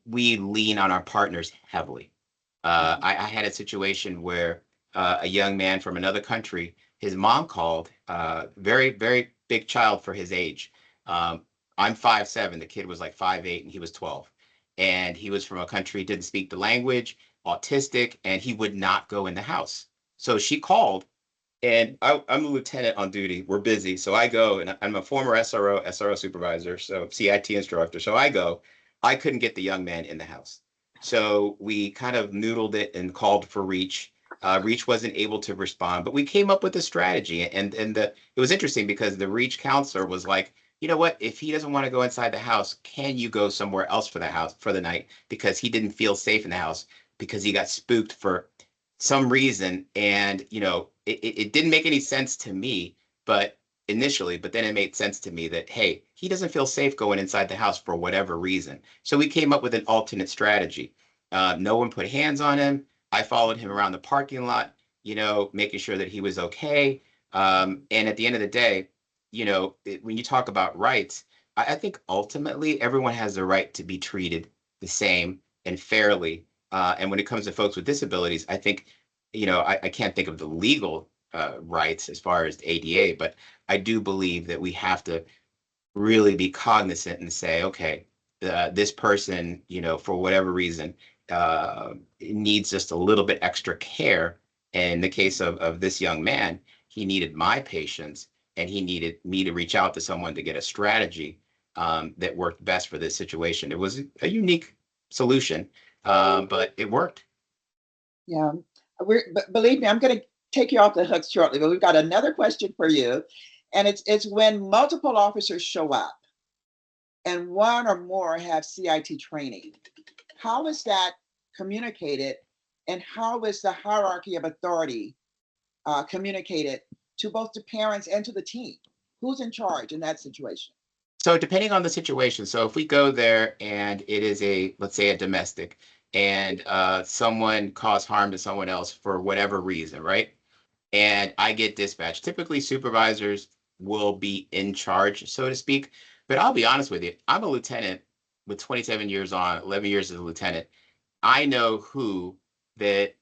we lean on our partners heavily. I had a situation where a young man from another country, his mom called, very, very big child for his age. I'm 5'7", the kid was like 5'8", and he was 12. And he was from a country, didn't speak the language, autistic, and he would not go in the house. So she called, and I'm a lieutenant on duty. We're busy. So I go, and I'm a former SRO supervisor, so CIT instructor. So I go. I couldn't get the young man in the house. So we kind of noodled it and called for Reach. Reach wasn't able to respond, but we came up with a strategy. And it was interesting because the Reach counselor was like, you know what? If he doesn't want to go inside the house, can you go somewhere else for the night? Because he didn't feel safe in the house because he got spooked for some reason. And, it didn't make any sense to me, but initially, but then it made sense to me that, hey, he doesn't feel safe going inside the house for whatever reason. So we came up with an alternate strategy. No one put hands on him. I followed him around the parking lot, making sure that he was okay. And at the end of the day, when you talk about rights, I think ultimately everyone has the right to be treated the same and fairly. And when it comes to folks with disabilities, I think, I can't think of the legal rights as far as ADA, but I do believe that we have to really be cognizant and say, okay, this person, for whatever reason, needs just a little bit extra care. And in the case of this young man, he needed my patience, and he needed me to reach out to someone to get a strategy that worked best for this situation. It was a unique solution, but it worked. Yeah, believe me, I'm going to take you off the hook shortly, but we've got another question for you. And it's when multiple officers show up and one or more have CIT training, how is that communicated, and how is the hierarchy of authority communicated to both the parents and to the team? Who's in charge in that situation? So depending on the situation, so if we go there and it is let's say a domestic, and someone caused harm to someone else for whatever reason, right? And I get dispatched. Typically, supervisors will be in charge, so to speak. But I'll be honest with you, I'm a lieutenant with 27 years on, 11 years as a lieutenant. I know who that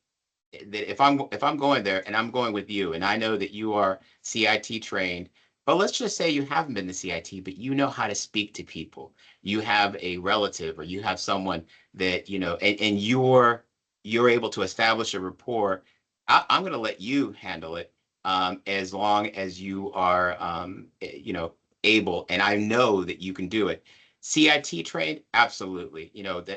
if I'm going there and I'm going with you, and I know that you are CIT trained, but let's just say you haven't been to CIT, but you know how to speak to people. You have a relative, or you have someone that, and you're able to establish a rapport. I'm going to let you handle it, as long as you are, able, and I know that you can do it. CIT trained, absolutely.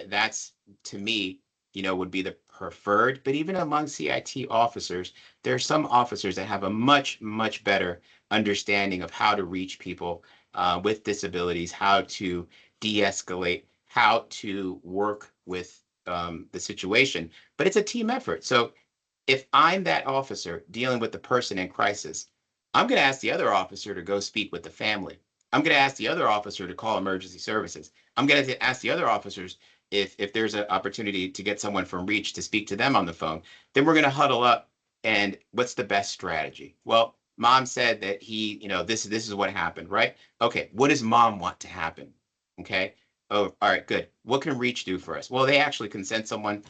That's, to me, would be the preferred. But even among CIT officers, there are some officers that have a much, much better understanding of how to reach people with disabilities, how to de-escalate, how to work with the situation. But it's a team effort. So if I'm that officer dealing with the person in crisis, I'm going to ask the other officer to go speak with the family. I'm going to ask the other officer to call emergency services. I'm going to ask the other officers if there's an opportunity to get someone from Reach to speak to them on the phone. Then we're going to huddle up, and what's the best strategy? Well, mom said that this is what happened, right? Okay, what does mom want to happen? Okay. Oh, all right, good. What can Reach do for us? Well, they actually can send someone,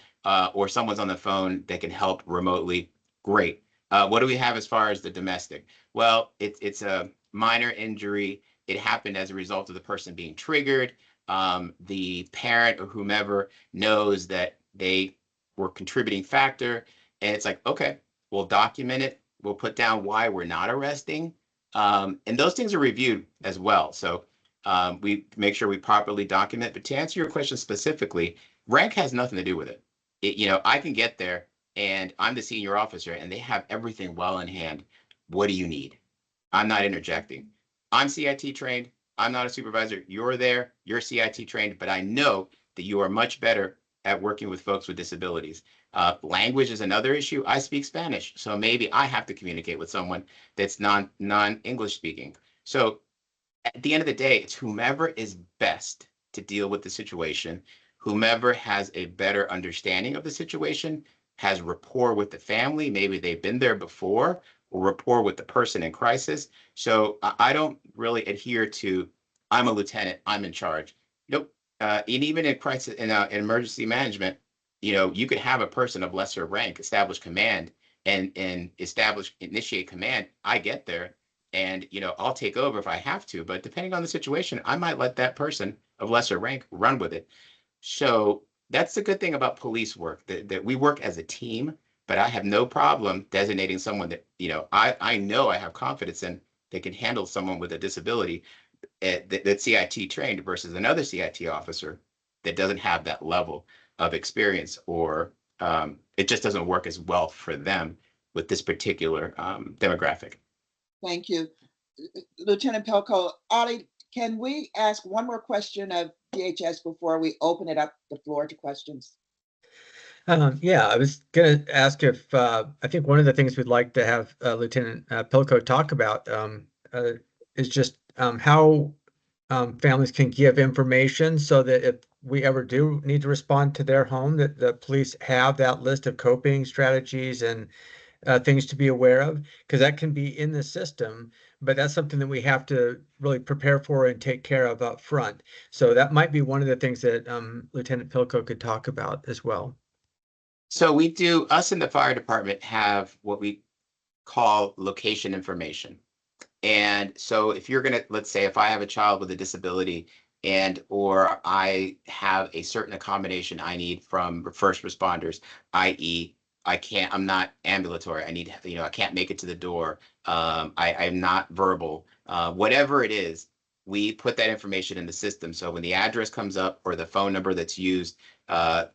or someone's on the phone that can help remotely. Great. What do we have as far as the domestic? Well, it's a minor injury. It happened as a result of the person being triggered. The parent or whomever knows that they were a contributing factor. And it's like, okay, we'll document it. We'll put down why we're not arresting. And those things are reviewed as well. So we make sure we properly document. But to answer your question specifically, rank has nothing to do with it. I can get there and I'm the senior officer and they have everything well in hand. What do you need? I'm not interjecting. I'm CIT trained. I'm not a supervisor. You're there, you're CIT trained, but I know that you are much better at working with folks with disabilities. Language is another issue. I speak Spanish, so maybe I have to communicate with someone that's non-English speaking. So at the end of the day, it's whomever is best to deal with the situation, whomever has a better understanding of the situation, has rapport with the family, maybe they've been there before, or rapport with the person in crisis. So I don't really adhere to, I'm a lieutenant, I'm in charge. Nope. And even in crisis, in emergency management, you could have a person of lesser rank establish command and initiate command. I get there and I'll take over if I have to, but depending on the situation, I might let that person of lesser rank run with it. So that's the good thing about police work, that we work as a team, but I have no problem designating someone that I know I have confidence in, that can handle someone with a disability that's CIT trained versus another CIT officer that doesn't have that level of experience, or it just doesn't work as well for them with this particular demographic. Thank you. Lieutenant Pelko. Ollie, can we ask one more question of DHS before we open it up the floor to questions? Yeah, I was going to ask if I think one of the things we'd like to have Lieutenant Pilko talk about is just how families can give information so that if we ever do need to respond to their home, that the police have that list of coping strategies and things to be aware of, because that can be in the system, but that's something that we have to really prepare for and take care of up front. So that might be one of the things that Lieutenant Pilko could talk about as well. So us in the fire department have what we call location information. And so if you're going to, let's say if I have a child with a disability or I have a certain accommodation I need from first responders, i.e. I'm not ambulatory. I can't make it to the door. I'm not verbal. Whatever it is, we put that information in the system. So when the address comes up or the phone number that's used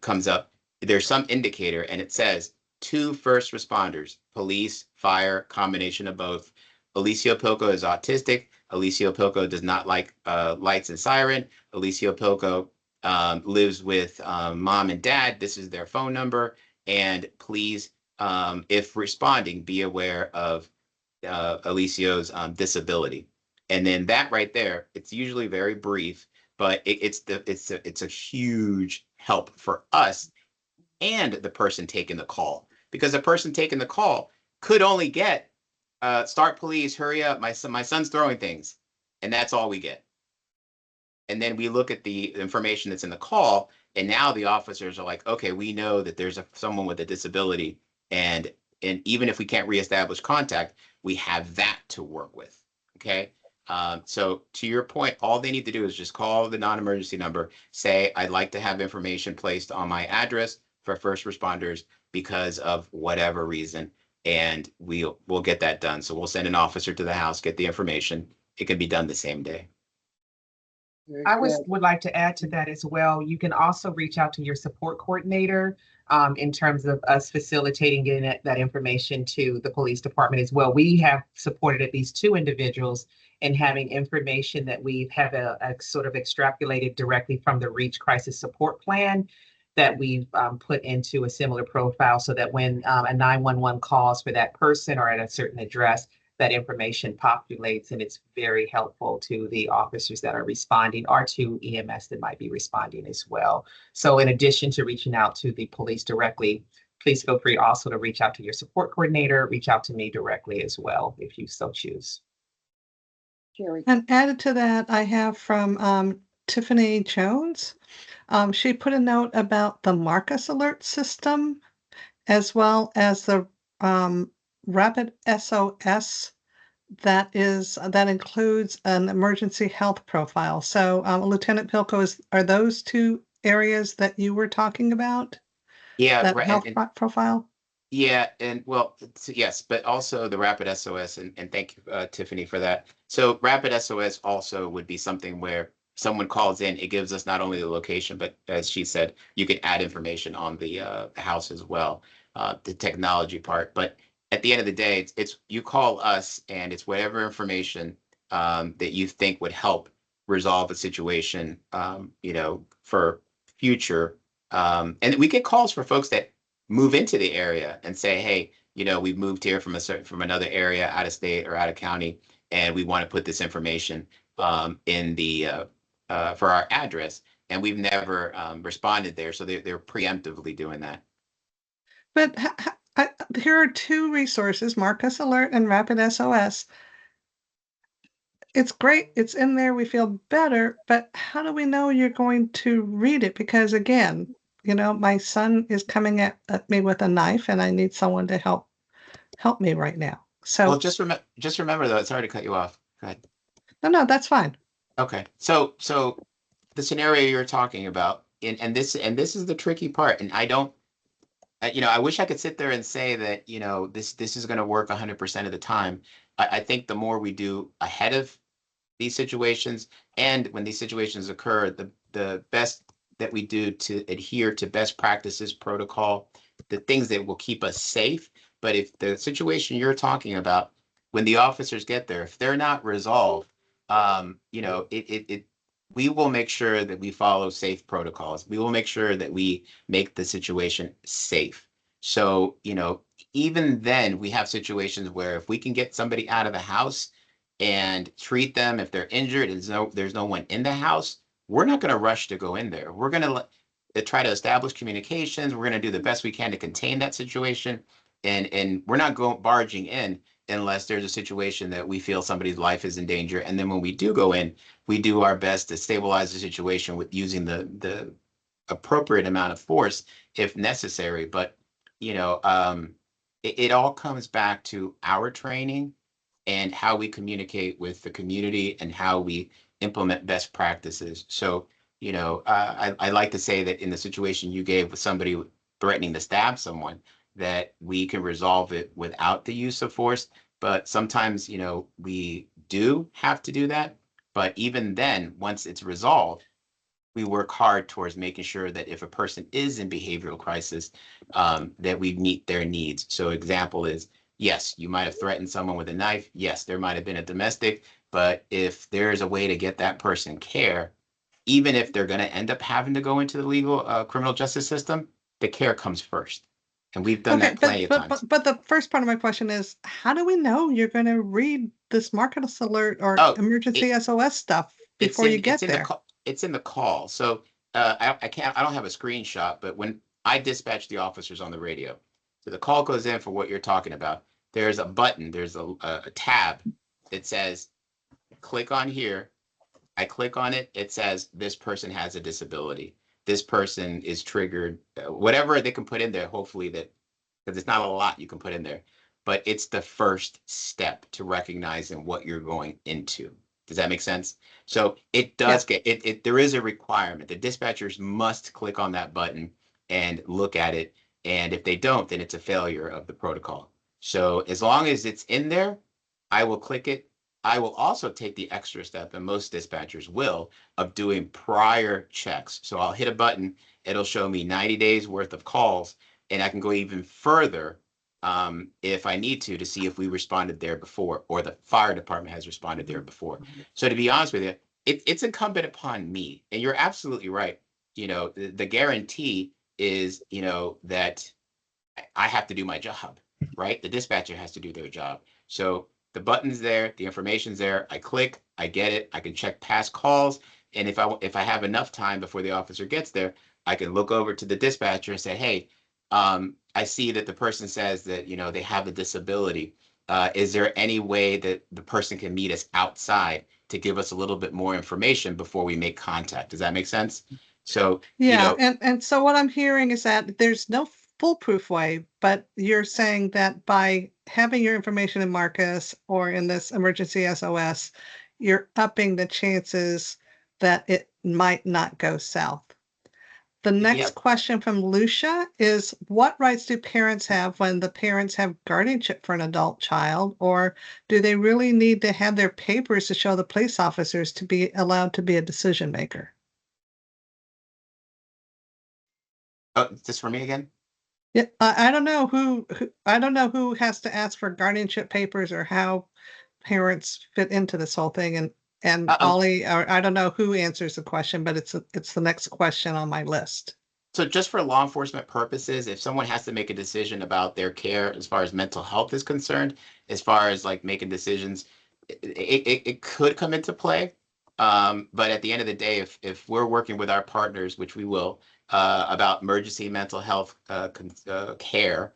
comes up, there's some indicator and it says to first responders, police, fire, combination of both. Alicio Pilko is autistic. Alicio Pilko does not like lights and siren. Alicio Pilko lives with mom and dad. This is their phone number. And please, if responding, be aware of Alicio's disability. And then that right there, it's usually very brief, but it's a huge help for us and the person taking the call, because the person taking the call could only get start police, hurry up, my son's throwing things, and that's all we get. And then we look at the information that's in the call, and now the officers are like, okay, we know that there's someone with a disability, and even if we can't reestablish contact, we have that to work with. Okay. So to your point, all they need to do is just call the non-emergency number, say, I'd like to have information placed on my address for first responders because of whatever reason, and we'll get that done. So we'll send an officer to the house, get the information. It can be done the same day. I would like to add to that as well. You can also reach out to your support coordinator in terms of us facilitating getting that information to the police department as well. We have supported at least 2 individuals in having information that we have a sort of extrapolated directly from the REACH crisis support plan that we've put into a similar profile, so that when a 911 calls for that person or at a certain address, that information populates, and it's very helpful to the officers that are responding or to EMS that might be responding as well. So in addition to reaching out to the police directly, please feel free also to reach out to your support coordinator, reach out to me directly as well, if you so choose. Carrie. And added to that, I have from Tiffany Jones. She put a note about the Marcus alert system, as well as the rapid SOS that includes an emergency health profile. So Lieutenant Pilko, are those 2 areas that you were talking about? Yeah, that health profile? Yeah, and well, yes, but also the rapid SOS, and thank you, Tiffany, for that. So rapid SOS also would be something where someone calls in, it gives us not only the location, but as she said, you can add information on the house as well, the technology part. But at the end of the day, it's you call us, and it's whatever information that you think would help resolve a situation, for future. And we get calls for folks that move into the area and say, hey, we've moved here from another area, out of state or out of county, and we want to put this information in the for our address, and we've never responded there. So they're preemptively doing that. But here are two resources, Marcus Alert and Rapid SOS. It's great. It's in there. We feel better. But how do we know you're going to read it? Because again, my son is coming at me with a knife and I need someone to help me right now. So Well, just remember though, sorry to cut you off. Go ahead. no, that's fine. Okay. So the scenario you're talking about, and this is the tricky part. And I wish I could sit there and say that, this is going to work 100% of the time. I think the more we do ahead of these situations, and when these situations occur, the best that we do to adhere to best practices, protocol, the things that will keep us safe. But if the situation you're talking about, when the officers get there, if they're not resolved, we will make sure that we follow safe protocols. We will make sure that we make the situation safe. So, even then we have situations where if we can get somebody out of the house and treat them, if they're injured and there's no one in the house, we're not going to rush to go in there. We're going to try to establish communications. We're going to do the best we can to contain that situation. And we're not barging in unless there's a situation that we feel somebody's life is in danger. And then when we do go in, we do our best to stabilize the situation with using the appropriate amount of force if necessary. But, it all comes back to our training and how we communicate with the community and how we implement best practices. So, I like to say that in the situation you gave with somebody threatening to stab someone, that we can resolve it without the use of force. But sometimes, we do have to do that. But even then, once it's resolved, we work hard towards making sure that if a person is in behavioral crisis, that we meet their needs. So example is, yes, you might have threatened someone with a knife. Yes, there might have been a domestic, but if there's a way to get that person care, even if they're going to end up having to go into the legal criminal justice system, the care comes first. And we've done that plenty of times. But the first part of my question is, how do we know you're going to read this Marcus Alert or emergency SOS stuff before you get there? It's in the call. So I don't have a screenshot, but when I dispatch the officers on the radio, so the call goes in for what you're talking about. There's a button, there's a tab that says, click on here. I click on it. It says, this person has a disability. This person is triggered, whatever they can put in there, hopefully that, because it's not a lot you can put in there, but it's the first step to recognizing what you're going into. Does that make sense? So it does there is a requirement. The dispatchers must click on that button and look at it. And if they don't, then it's a failure of the protocol. So as long as it's in there, I will click it. I will also take the extra step, and most dispatchers will, of doing prior checks. So I'll hit a button, it'll show me 90 days worth of calls, and I can go even further if I need to see if we responded there before, or the fire department has responded there before. So to be honest with you, it's incumbent upon me, and you're absolutely right. The guarantee is, that I have to do my job, right? The dispatcher has to do their job. So the button's there, the information's there. I click, I get it. I can check past calls, and if I have enough time before the officer gets there, I can look over to the dispatcher and say, hey, I see that the person says that, they have a disability. Is there any way that the person can meet us outside to give us a little bit more information before we make contact? Does that make sense? So, yeah. And so what I'm hearing is that there's no foolproof way, but you're saying that by having your information in Marcus or in this emergency SOS, you're upping the chances that it might not go south. The next question from Lucia is, what rights do parents have when the parents have guardianship for an adult child, or do they really need to have their papers to show the police officers to be allowed to be a decision maker? Oh, is this for me again? Yeah, I don't know who has to ask for guardianship papers or how parents fit into this whole thing. And And Ollie, or I don't know who answers the question, but it's the next question on my list. So just for law enforcement purposes, if someone has to make a decision about their care as far as mental health is concerned, as far as like making decisions, it could come into play. But at the end of the day, if we're working with our partners, which we will, about emergency mental health care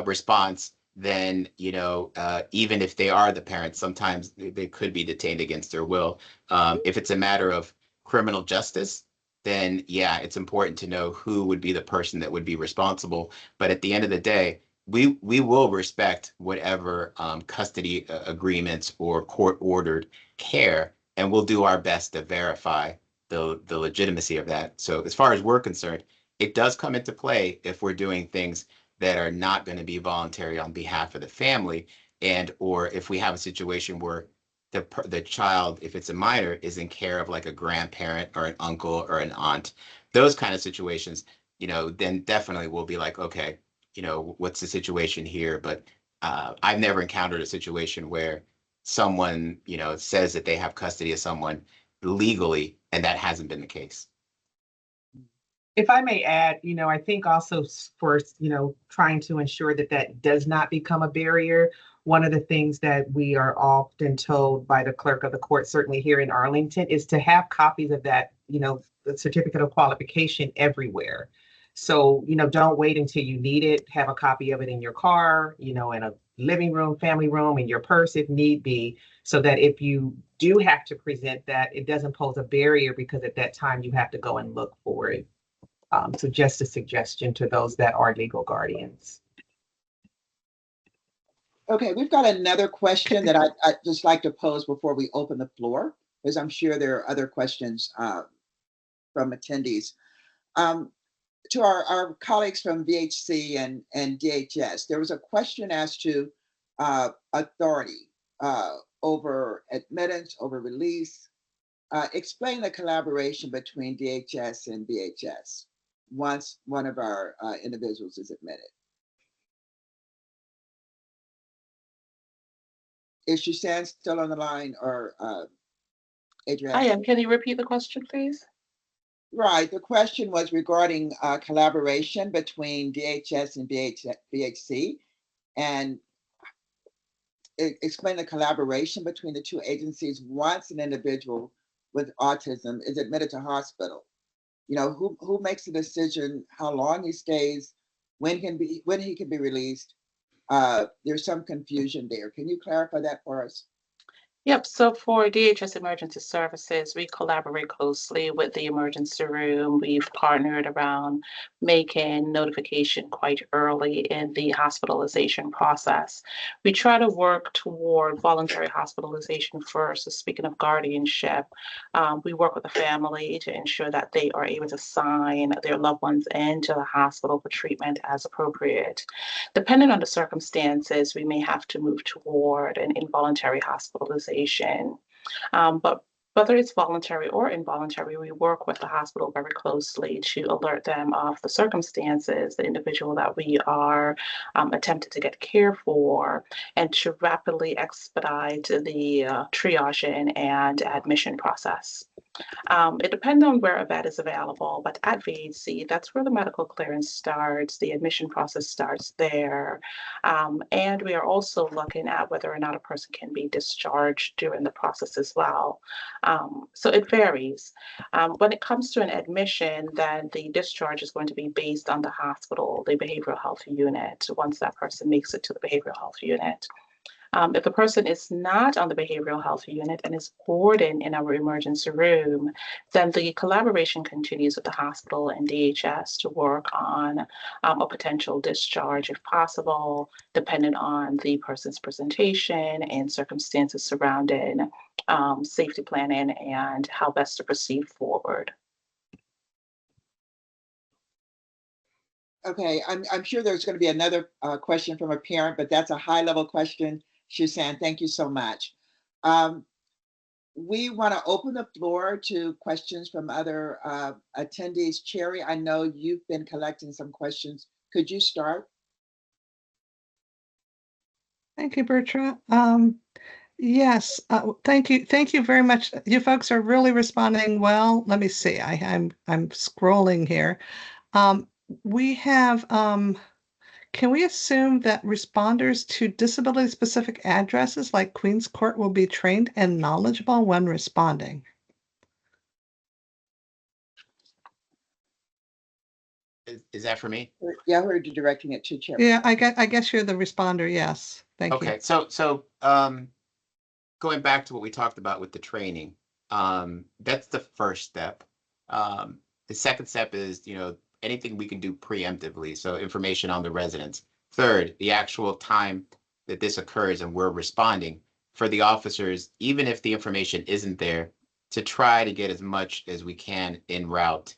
response, then even if they are the parents, sometimes they could be detained against their will. If it's a matter of criminal justice, then yeah, it's important to know who would be the person that would be responsible. But at the end of the day, we will respect whatever custody agreements or court ordered care, and we'll do our best to verify the legitimacy of that. So as far as we're concerned, it does come into play if we're doing things that are not going to be voluntary on behalf of the family, and or if we have a situation where the child, if it's a minor, is in care of like a grandparent or an uncle or an aunt. Those kind of situations, then definitely we'll be like, okay, what's the situation here? But I've never encountered a situation where someone, says that they have custody of someone legally, and that hasn't been the case. If I may add, I think also for, trying to ensure that that does not become a barrier, one of the things that we are often told by the clerk of the court, certainly here in Arlington, is to have copies of that, the certificate of qualification everywhere. So, don't wait until you need it. Have a copy of it in your car, in a living room, family room, in your purse if need be, so that if you do have to present that, it doesn't pose a barrier because at that time you have to go and look for it. So just a suggestion to those that are legal guardians. Okay, we've got another question that I'd just like to pose before we open the floor, because I'm sure there are other questions from attendees. To our colleagues from VHC and DHS, there was a question as to authority over admittance, over release. Explain the collaboration between DHS and VHS once one of our individuals is admitted. Is Shusan still on the line, or Adrienne? I am. Can you repeat the question, please? Right. The question was regarding collaboration between DHS and VHC, and explain the collaboration between the two agencies once an individual with autism is admitted to hospital. Who makes the decision how long he stays, when he can be released. There's some confusion there. Can you clarify that for us? Yep. So for DHS Emergency Services, we collaborate closely with the emergency room. We've partnered around making notification quite early in the hospitalization process. We try to work toward voluntary hospitalization first. So speaking of guardianship, we work with the family to ensure that they are able to sign their loved ones into the hospital for treatment as appropriate. Depending on the circumstances, we may have to move toward an involuntary hospitalization. But whether it's voluntary or involuntary, we work with the hospital very closely to alert them of the circumstances, the individual that we are attempting to get care for, and to rapidly expedite the triaging and admission process. It depends on where a vet is available, but at VHC, that's where the medical clearance starts, the admission process starts there. And we are also looking at whether or not a person can be discharged during the process as well. So it varies. When it comes to an admission, then the discharge is going to be based on the hospital, the behavioral health unit, once that person makes it to the behavioral health unit. If the person is not on the behavioral health unit and is boarding in our emergency room, then the collaboration continues with the hospital and DHS to work on a potential discharge if possible, depending on the person's presentation and circumstances surrounding safety planning and how best to proceed forward. Okay, I'm sure there's going to be another question from a parent, but that's a high-level question. Shusan, thank you so much. We want to open the floor to questions from other attendees. Cherry, I know you've been collecting some questions. Could you start? Thank you, Bertra. Yes, thank you. Thank you very much. You folks are really responding well. Let me see. I'm scrolling here. Um, we have, can we assume that responders to disability-specific addresses like Queens Court will be trained and knowledgeable when responding? Is that for me? Yeah, who are you directing it to, Chair? Yeah, I guess you're the responder. Yes, thank you. Okay, so going back to what we talked about with the training, that's the first step. The second step is, anything we can do preemptively, so information on the residents. Third, the actual time that this occurs and we're responding for the officers, even if the information isn't there, to try to get as much as we can en route.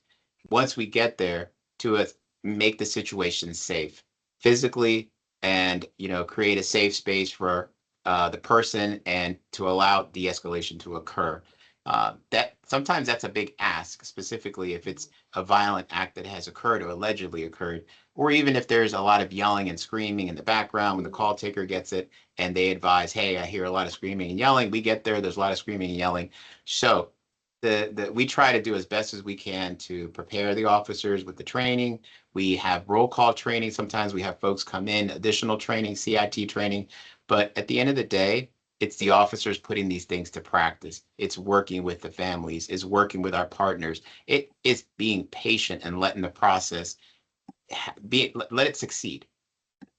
Once we get there, to make the situation safe physically, and create a safe space for the person and to allow de-escalation to occur. That sometimes that's a big ask, specifically if it's a violent act that has occurred or allegedly occurred, or even if there's a lot of yelling and screaming in the background when the call taker gets it and they advise, hey, I hear a lot of screaming and yelling. We get there's a lot of screaming and yelling. So we try to do as best as we can to prepare the officers with the training. We have roll call training. Sometimes we have folks come in, additional training, CIT training. But at the end of the day, it's the officers putting these things to practice. It's working with the families. It's working with our partners. It is being patient and letting the process let it succeed.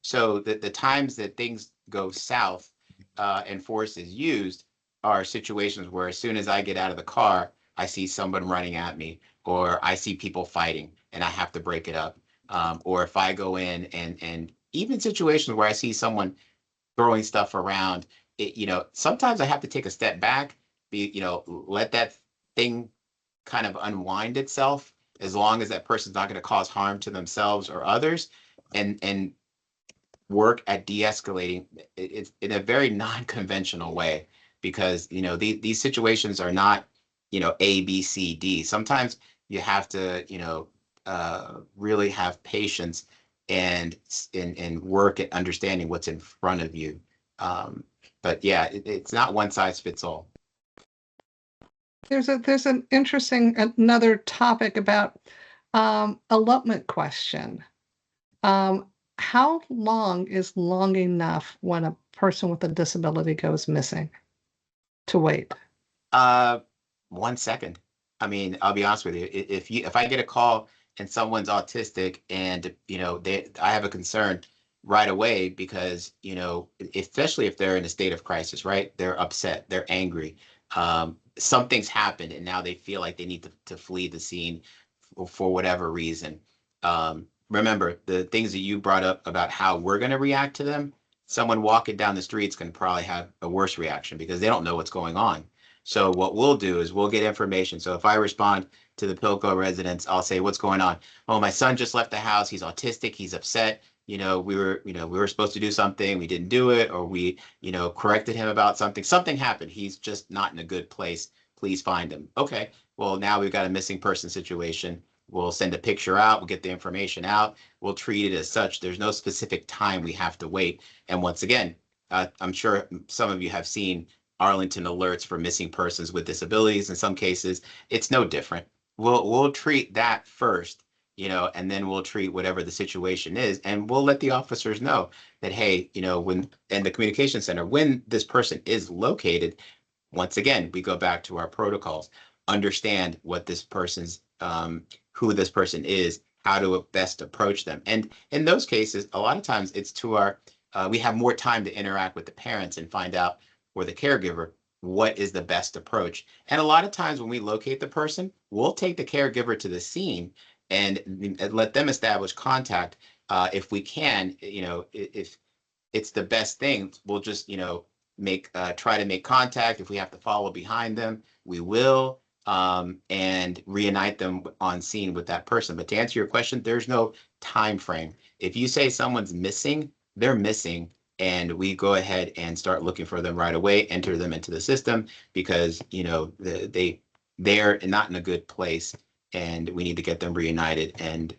So the times that things go south and force is used are situations where as soon as I get out of the car, I see someone running at me, or I see people fighting and I have to break it up. Or if I go in and even situations where I see someone throwing stuff around, sometimes I have to take a step back, let that thing kind of unwind itself, as long as that person's not going to cause harm to themselves or others, and work at de-escalating it in a very non-conventional way, because these situations are not A, B, C, D. Sometimes you have to really have patience and work at understanding what's in front of you. But yeah, it's not one size fits all. There's an interesting another topic about elopement question. How long is long enough when a person with a disability goes missing to wait? 1 second. I mean, I'll be honest with you. If I get a call and someone's autistic and I have a concern right away, because especially if they're in a state of crisis, right? They're upset, they're angry. Something's happened and now they feel like they need to flee the scene for whatever reason. Remember the things that you brought up about how we're going to react to them. Someone walking down the street's going to probably have a worse reaction because they don't know what's going on. So what we'll do is we'll get information. So if I respond to the Pilco residents, I'll say, what's going on? Oh, my son just left the house. He's autistic. He's upset. We were supposed to do something. We didn't do it, or we, corrected him about something. Something happened. He's just not in a good place. Please find him. Okay. Well, now we've got a missing person situation. We'll send a picture out. We'll get the information out. We'll treat it as such. There's no specific time we have to wait. And once again, I'm sure some of you have seen Arlington alerts for missing persons with disabilities. In some cases, it's no different. We'll treat that first, and then we'll treat whatever the situation is, and we'll let the officers know that, hey, when in the communication center, when this person is located, once again, we go back to our protocols, understand what this person's, who this person is, how to best approach them. And in those cases, a lot of times it's we have more time to interact with the parents and find out, or the caregiver, what is the best approach. And a lot of times when we locate the person, we'll take the caregiver to the scene and let them establish contact. If we can, if it's the best thing, we'll just, try to make contact. If we have to follow behind them, we will, and reunite them on scene with that person. But to answer your question, there's no time frame. If you say someone's missing, they're missing, and we go ahead and start looking for them right away, enter them into the system, because they're not in a good place, and we need to get them reunited and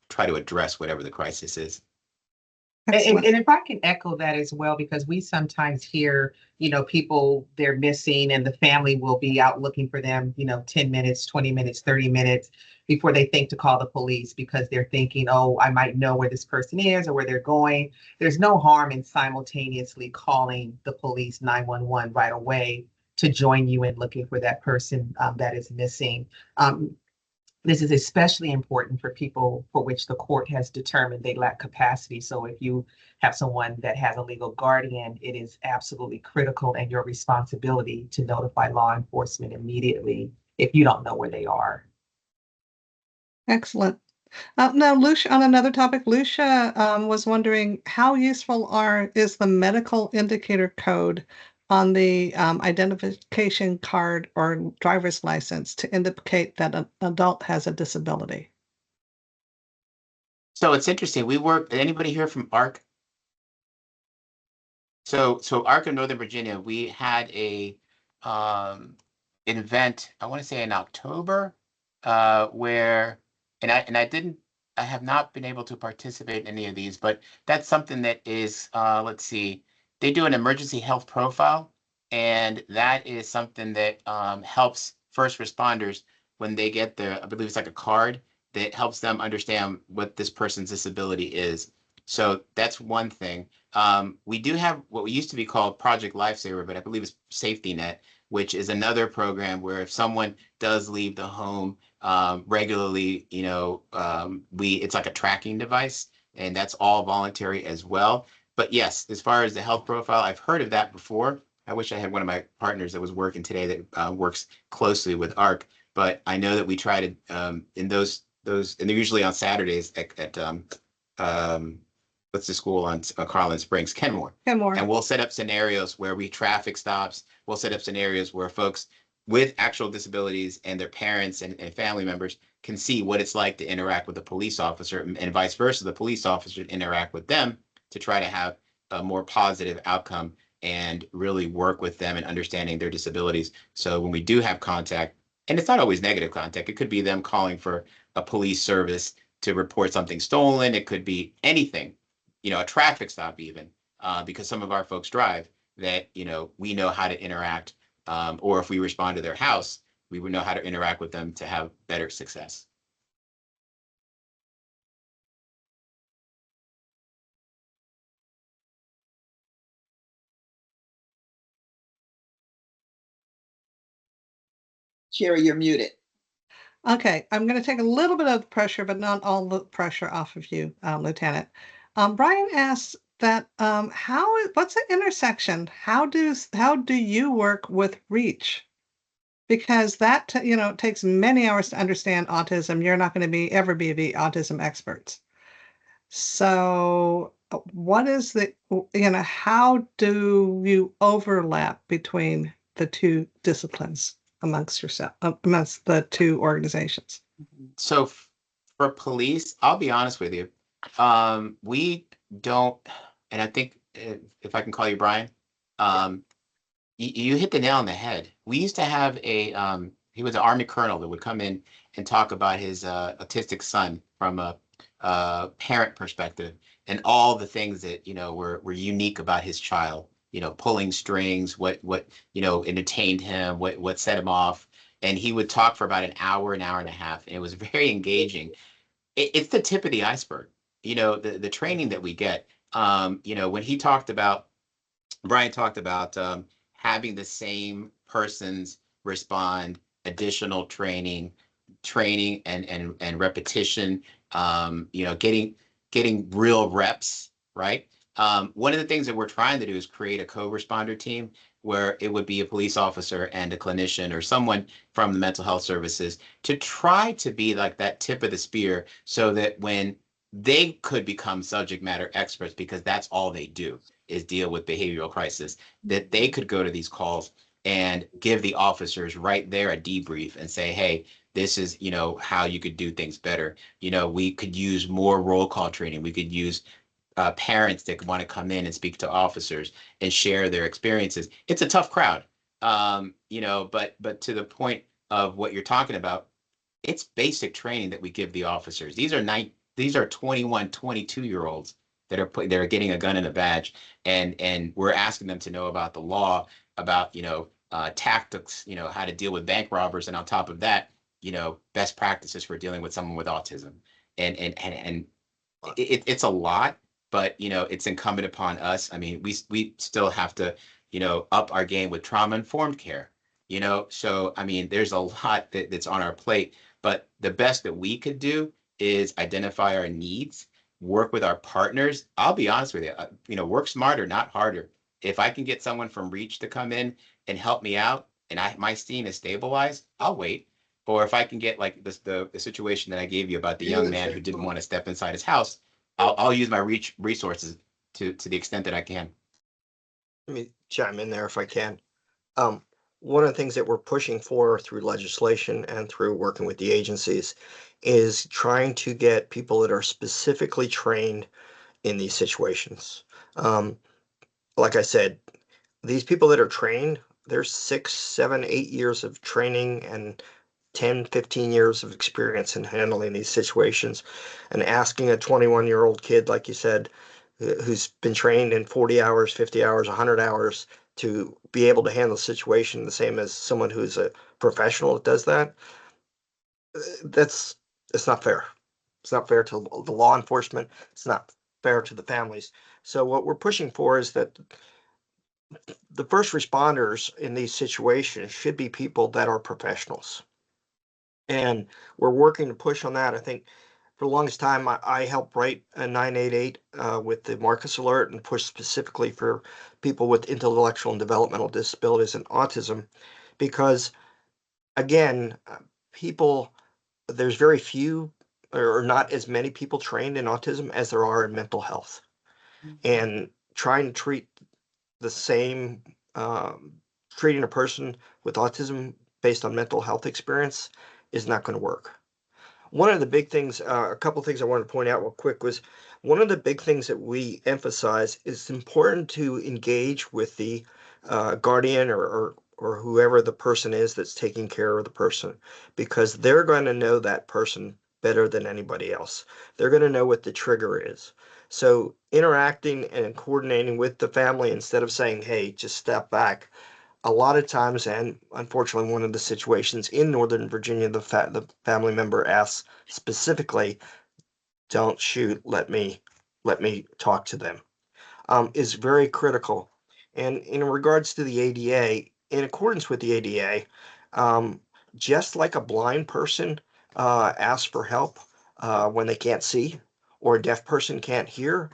try to address whatever the crisis is. Excellent. And if I can echo that as well, because we sometimes hear, people they're missing and the family will be out looking for them, 10 minutes, 20 minutes, 30 minutes before they think to call the police because they're thinking, oh, I might know where this person is or where they're going. There's no harm in simultaneously calling the police 911 right away to join you in looking for that person that is missing. This is especially important for people for which the court has determined they lack capacity. So if you have someone that has a legal guardian, it is absolutely critical and your responsibility to notify law enforcement immediately if you don't know where they are. Excellent. Now, Lucia, on another topic, Lucia was wondering how useful is the medical indicator code on the identification card or driver's license to indicate that an adult has a disability? So it's interesting. Anybody here from ARC? So ARC of Northern Virginia, we had a event, I want to say in October, where I have not been able to participate in any of these, but that's something that is, let's see, they do an emergency health profile, and that is something that helps first responders when they get I believe it's like a card that helps them understand what this person's disability is. So that's one thing. We do have what we used to be called Project Lifesaver, but I believe it's Safety Net, which is another program where if someone does leave the home regularly, it's like a tracking device, and that's all voluntary as well. But yes, as far as the health profile, I've heard of that before. I wish I had one of my partners that was working today that works closely with ARC, but I know that we try to in those, and they're usually on Saturdays at what's the school on Carlin Springs, Kenmore. Kenmore. And we'll set up scenarios where we traffic stops. We'll set up scenarios where folks with actual disabilities and their parents and family members can see what it's like to interact with a police officer, and vice versa, the police officer interact with them to try to have a more positive outcome and really work with them in understanding their disabilities. So when we do have contact, and it's not always negative contact, it could be them calling for a police service to report something stolen. It could be anything, a traffic stop even, because some of our folks drive, that, we know how to interact, or if we respond to their house, we would know how to interact with them to have better success. Sherry, you're muted. Okay, I'm going to take a little bit of the pressure, but not all the pressure off of you, Lieutenant. Brian asks that what's the intersection? How do you work with REACH? Because that takes many hours to understand autism. You're not going to ever be the autism experts. So what is how do you overlap between the two disciplines amongst the two organizations? So for police, I'll be honest with you. We don't, and I think if I can call you Brian, you hit the nail on the head. We used to have he was an Army colonel that would come in and talk about his autistic son from a parent perspective, and all the things that were unique about his child. Pulling strings, what entertained him, what set him off, and he would talk for about an hour and a half, and it was very engaging. It's the tip of the iceberg. The training that we get. When Brian talked about having the same persons respond, additional training and repetition, getting real reps, right? One of the things that we're trying to do is create a co-responder team where it would be a police officer and a clinician or someone from the mental health services to try to be like that tip of the spear, so that when they could become subject matter experts, because that's all they do is deal with behavioral crisis, that they could go to these calls and give the officers right there a debrief and say, hey, this is, how you could do things better. We could use more roll call training. We could use parents that want to come in and speak to officers and share their experiences. It's a tough crowd, but to the point of what you're talking about, it's basic training that we give the officers. These are 21, 22-year-olds that are getting a gun and a badge, and we're asking them to know about the law, about tactics, how to deal with bank robbers, and on top of that, best practices for dealing with someone with autism, and it's a lot, but it's incumbent upon us. I mean, we still have to up our game with trauma informed care. So I mean, there's a lot that's on our plate, but the best that we could do is identify our needs, work with our partners. I'll be honest with you, work smarter, not harder. If I can get someone from Reach to come in and help me out, and my steam is stabilized, I'll wait. Or if I can get like the situation that I gave you about the young man who didn't want to step inside his house, I'll use my Reach resources to the extent that I can. Let me chime in there if I can. One of the things that we're pushing for through legislation and through working with the agencies is trying to get people that are specifically trained in these situations. Like I said, these people that are trained, there's 6, 7, 8 years of training and 10, 15 years of experience in handling these situations. And asking a 21-year-old kid, like you said, who's been trained in 40 hours, 50 hours, 100 hours to be able to handle the situation the same as someone who's a professional that does that, it's not fair. It's not fair to the law enforcement. It's not fair to the families. So what we're pushing for is that the first responders in these situations should be people that are professionals. And we're working to push on that. I think for the longest time, I helped write a 988 with the Marcus Alert and push specifically for people with intellectual and developmental disabilities and autism, because again, there's very few or not as many people trained in autism as there are in mental health. And trying to treat the same, treating a person with autism based on mental health experience is not going to work. One of the big things, a couple of things I wanted to point out real quick was one of the big things that we emphasize is it's important to engage with the guardian or whoever the person is that's taking care of the person, because they're going to know that person better than anybody else. They're going to know what the trigger is. So interacting and coordinating with the family instead of saying, hey, just step back. A lot of times, and unfortunately, one of the situations in Northern Virginia, the family member asks specifically, "Don't shoot. Let me talk to them," is very critical. And in regards to the ADA, in accordance with the ADA, just like a blind person asks for help when they can't see, or a deaf person can't hear,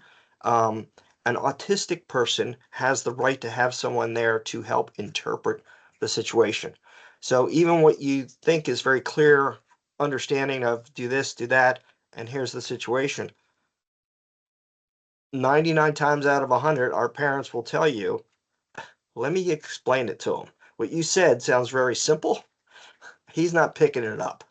an autistic person has the right to have someone there to help interpret the situation. So even what you think is very clear understanding of do this, do that, and here's the situation, 99 times out of 100, our parents will tell you, let me explain it to him. What you said sounds very simple. He's not picking it up,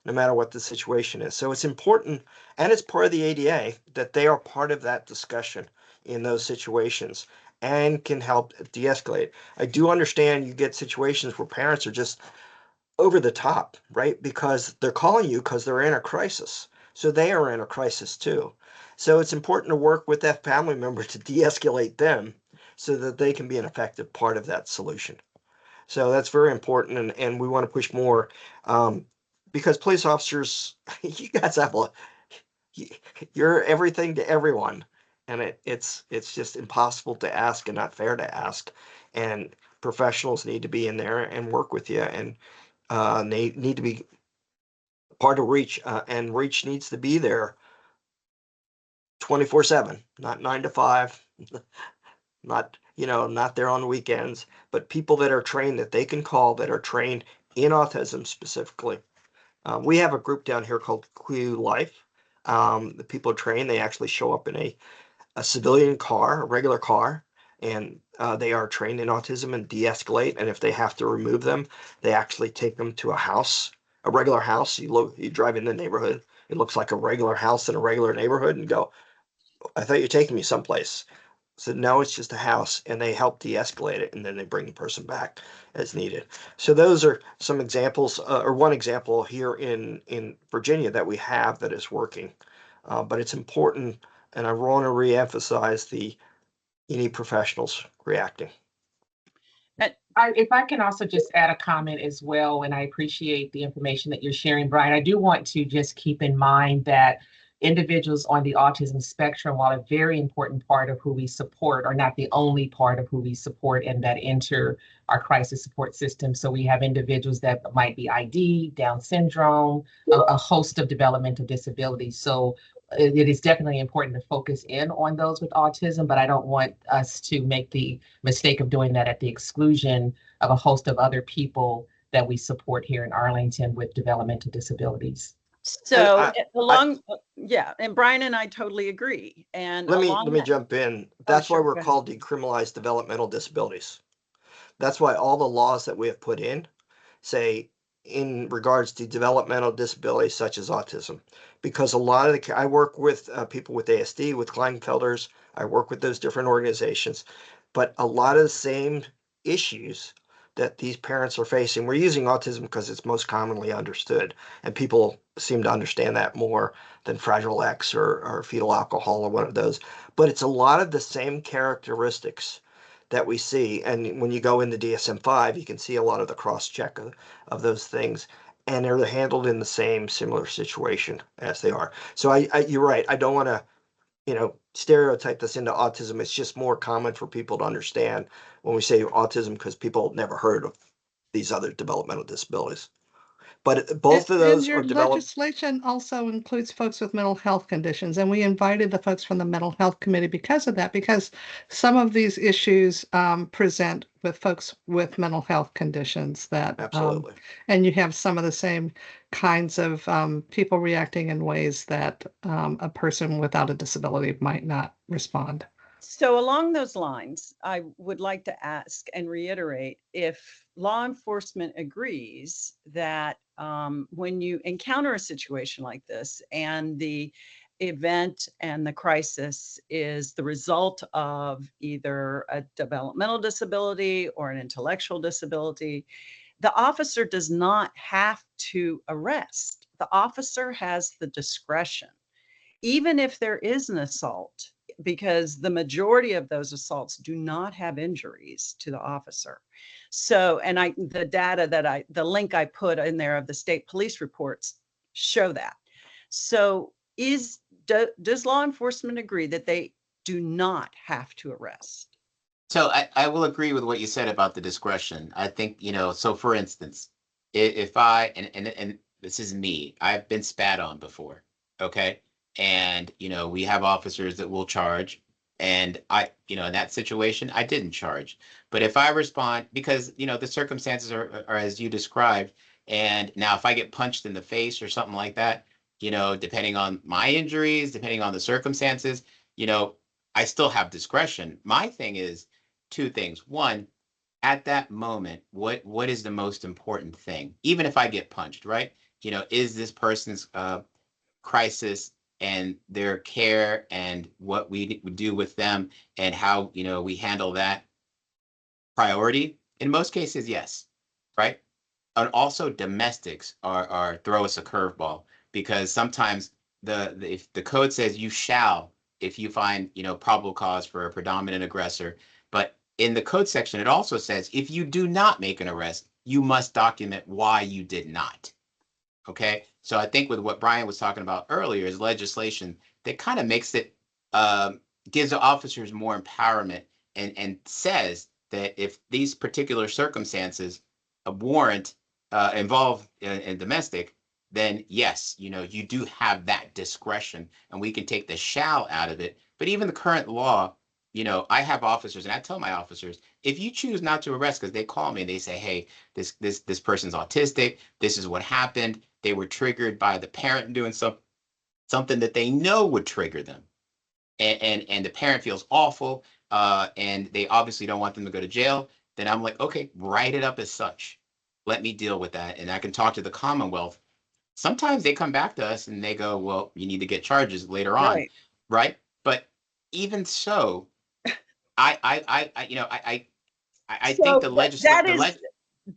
no matter what the situation is. So it's important, and it's part of the ADA, that they are part of that discussion in those situations and can help de-escalate. I do understand you get situations where parents are just over the top, right? Because they're calling you because they're in a crisis. So they are in a crisis too. So it's important to work with that family member to de-escalate them so that they can be an effective part of that solution. So that's very important, and we want to push more because police officers, you guys have you're everything to everyone, and it's just impossible to ask and not fair to ask, and professionals need to be in there and work with you, and they need to be part of Reach, and Reach needs to be there 24/7, not 9 to 5, not not there on weekends, but people that are trained that they can call that are trained in autism specifically. We have a group down here called Q Life. The people are trained. They actually show up in a civilian car, a regular car, and they are trained in autism and de-escalate. And if they have to remove them, they actually take them to a house, a regular house. You drive in the neighborhood. It looks like a regular house in a regular neighborhood, and go, I thought you're taking me someplace. So no, it's just a house, and they help de-escalate it, and then they bring the person back as needed. So those are some examples, or one example here in Virginia that we have that is working. But it's important And I want to reemphasize you need professionals reacting. If I can also just add a comment as well, and I appreciate the information that you're sharing, Brian. I do want to just keep in mind that individuals on the autism spectrum, while a very important part of who we support, are not the only part of who we support and that enter our crisis support system. So we have individuals that might be ID, Down syndrome, a host of developmental disabilities. So it is definitely important to focus in on those with autism, but I don't want us to make the mistake of doing that at the exclusion of a host of other people that we support here in Arlington with developmental disabilities. So yeah, and Brian and I totally agree. And let me jump in. That's why we're called decriminalized developmental disabilities. That's why all the laws that we have put in say in regards to developmental disabilities such as autism, because a lot of I work with people with ASD, with Kleinfelders. I work with those different organizations, but a lot of the same issues that these parents are facing. We're using autism because it's most commonly understood, and people seem to understand that more than Fragile X or fetal alcohol or one of those. But it's a lot of the same characteristics that we see. And when you go into DSM-5, you can see a lot of the cross-check of those things, and they're handled in the same similar situation as they are. So you're right. I don't want to, stereotype this into autism. It's just more common for people to understand when we say autism because people have never heard of these other developmental disabilities. But both of those your are developed. legislation also includes folks with mental health conditions, and we invited the folks from the mental health committee because of that, because some of these issues present with folks with mental health conditions that Absolutely. And you have some of the same kinds of people reacting in ways that a person without a disability might not respond. So along those lines, I would like to ask and reiterate if law enforcement agrees that when you encounter a situation like this and the event and the crisis is the result of either a developmental disability or an intellectual disability, the officer does not have to arrest. The officer has the discretion, even if there is an assault, because the majority of those assaults do not have injuries to the officer. So, and the link I put in there of the state police reports show that. So does law enforcement agree that they do not have to arrest? So I will agree with what you said about the discretion. I think, so for instance, if I, and this is me, I've been spat on before. Okay. And, we have officers that will charge, and in that situation, I didn't charge. But if I respond, because, the circumstances are as you described, and now if I get punched in the face or something like that, depending on my injuries, depending on the circumstances, I still have discretion. My thing is two things. One, at that moment, what is the most important thing? Even if I get punched, right? Is this person's crisis and their care and what we do with them and how we handle that priority? In most cases, yes, right? And also domestics are throw us a curveball, because sometimes if the code says you shall, if you find probable cause for a predominant aggressor, but in the code section it also says if you do not make an arrest, you must document why you did not. Okay, so I think with what Brian was talking about earlier is legislation that kind of makes it gives the officers more empowerment and says that if these particular circumstances warrant involve in domestic, then yes, you do have that discretion, and we can take the shall out of it. But even the current law, I have officers, and I tell my officers, if you choose not to arrest, because they call me and they say, hey, this person's autistic, this is what happened, they were triggered by the parent doing something that they know would trigger them, and the parent feels awful, and they obviously don't want them to go to jail, then I'm like, okay, write it up as such. Let me deal with that, and I can talk to the Commonwealth. Sometimes they come back to us and they go, well, you need to get charges later on, right? But even so, I think the legislature.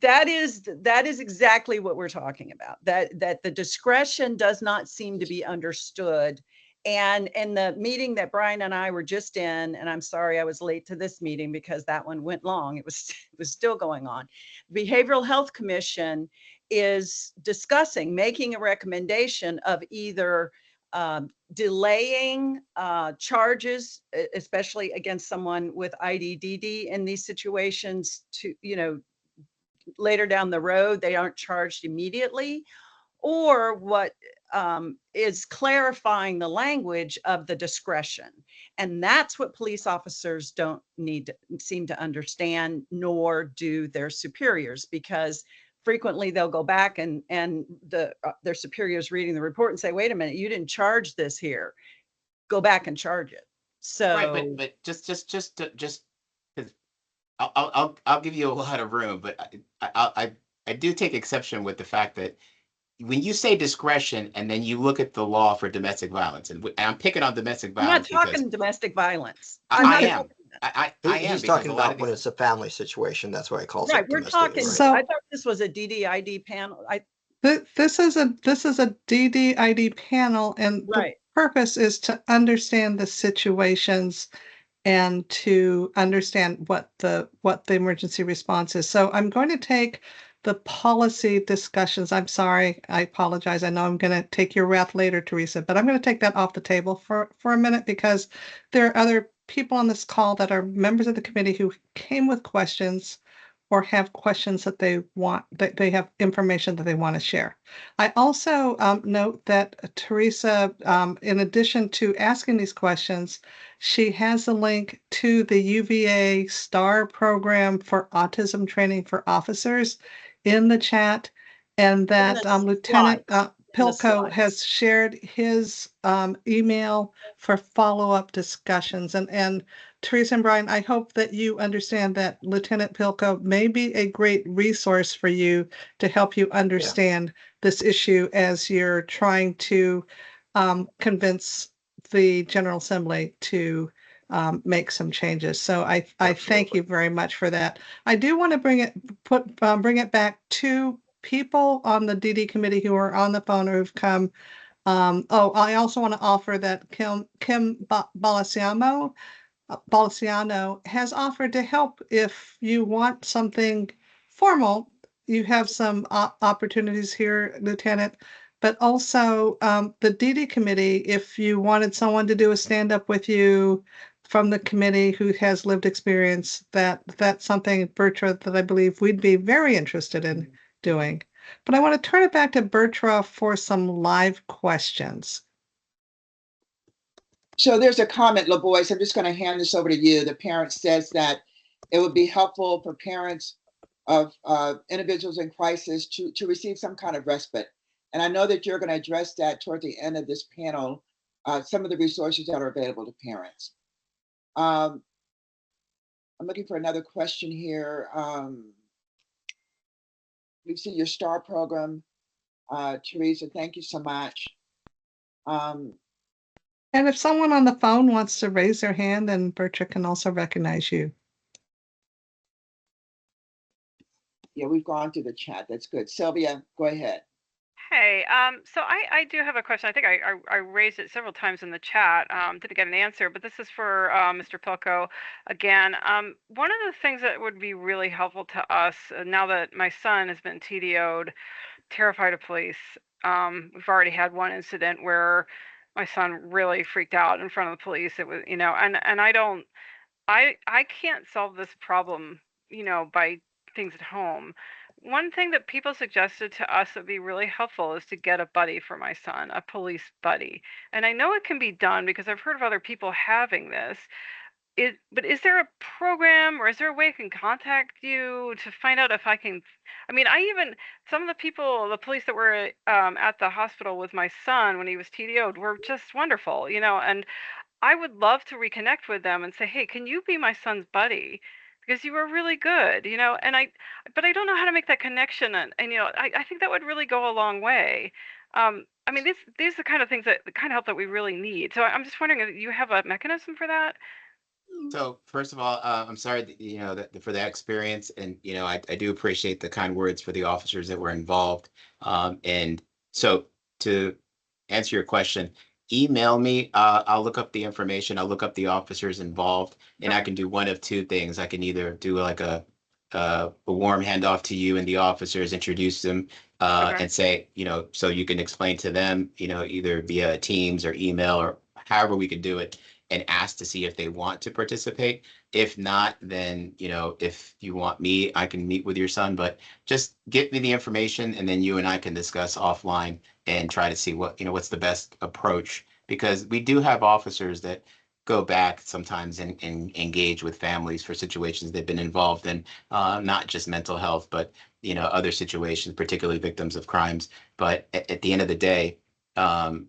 That is exactly what we're talking about. That the discretion does not seem to be understood, And in the meeting that Brian and I were just in, and I'm sorry I was late to this meeting because that one went long. It was still going on. Behavioral Health Commission is discussing making a recommendation of either delaying charges, especially against someone with IDDD in these situations, to, later down the road, they aren't charged immediately, or what is clarifying the language of the discretion. And that's what police officers don't seem to understand, nor do their superiors, because frequently they'll go back and their superiors reading the report and say, wait a minute, you didn't charge this here. Go back and charge it. So Right, but just 'cause I'll give you a lot of room, but I do take exception with the fact that when you say discretion and then you look at the law for domestic violence, and I'm picking on domestic I'm not violence because talking domestic violence. I am. I am He's because talking a lot about of when these, it's a family situation. That's why he calls Right, it we're domestic. talking, Right? So- I thought this was a DDID panel. This is a DDID panel, and the Right. purpose is to understand the situations and to understand what the emergency response is. So I'm going to take the policy discussions. I'm sorry, I apologize. I know I'm going to take your wrath later, Teresa, but I'm going to take that off the table for a minute, because there are other people on this call that are members of the committee who came with questions or have questions that they have information that they want to share. I also note that Teresa, in addition to asking these questions, she has a link to the UVA STAR program for autism training for officers in the chat, and that the Lieutenant Pilko slides. has shared his email for follow-up discussions. And Teresa and Brian, I hope that you understand that Lieutenant Pilko may be a great resource for you to help you understand this issue as you're trying to convince the General Assembly to make some changes. So I thank you very much for that. I do want to bring it back to people on the DD committee who are on the phone or who've come. I also want to offer that Kim Balasiano has offered to help if you want something formal. You have some opportunities here, Lieutenant, but also the DD committee, if you wanted someone to do a stand-up with you from the committee who has lived experience, that's something, Bertra, that I believe we'd be very interested in doing. But I want to turn it back to Bertra for some live questions. So there's a comment, LaVoice. I'm just going to hand this over to you. The parent says that it would be helpful for parents of individuals in crisis to receive some kind of respite. And I know that you're going to address that toward the end of this panel, some of the resources that are available to parents. I'm looking for another question here. We've seen your STAR program. Teresa, thank you so much. And if someone on the phone wants to raise their hand, then Bertra can also recognize you. Yeah, we've gone through the chat. That's good. Sylvia, go ahead. Hey, so I do have a question. I think I raised it several times in the chat. Didn't get an answer, but this is for Mr. Pilko again. One of the things that would be really helpful to us now that my son has been TDO'd, terrified of police. We've already had one incident where my son really freaked out in front of the police. It was, and I can't solve this problem, by things at home. One thing that people suggested to us that would be really helpful is to get a buddy for my son, a police buddy. And I know it can be done because I've heard of other people having this. But is there a program or is there a way I can contact you to find out if I can? I mean, some of the people, the police that were at the hospital with my son when he was TDO'd were just wonderful, and I would love to reconnect with them and say, hey, can you be my son's buddy? Because you were really good, but I don't know how to make that connection. And I think that would really go a long way. I mean, these are the kind of things the kind of help that we really need. So I'm just wondering if you have a mechanism for that? So first of all, I'm sorry for that experience, and I do appreciate the kind words for the officers that were involved. And so to answer your question, email me. I'll look up the information. I'll look up the officers involved, and I can do one of two things. I can either do like a warm handoff to you and the officers, introduce them, Okay. and say, so you can explain to them, either via Teams or email or however we could do it, and ask to see if they want to participate. If not, then, if you want me, I can meet with your son, but just get me the information and then you and I can discuss offline and try to see what's the best approach, because we do have officers that go back sometimes and engage with families for situations they've been involved in, not just mental health, but other situations, particularly victims of crimes. But at the end of the day,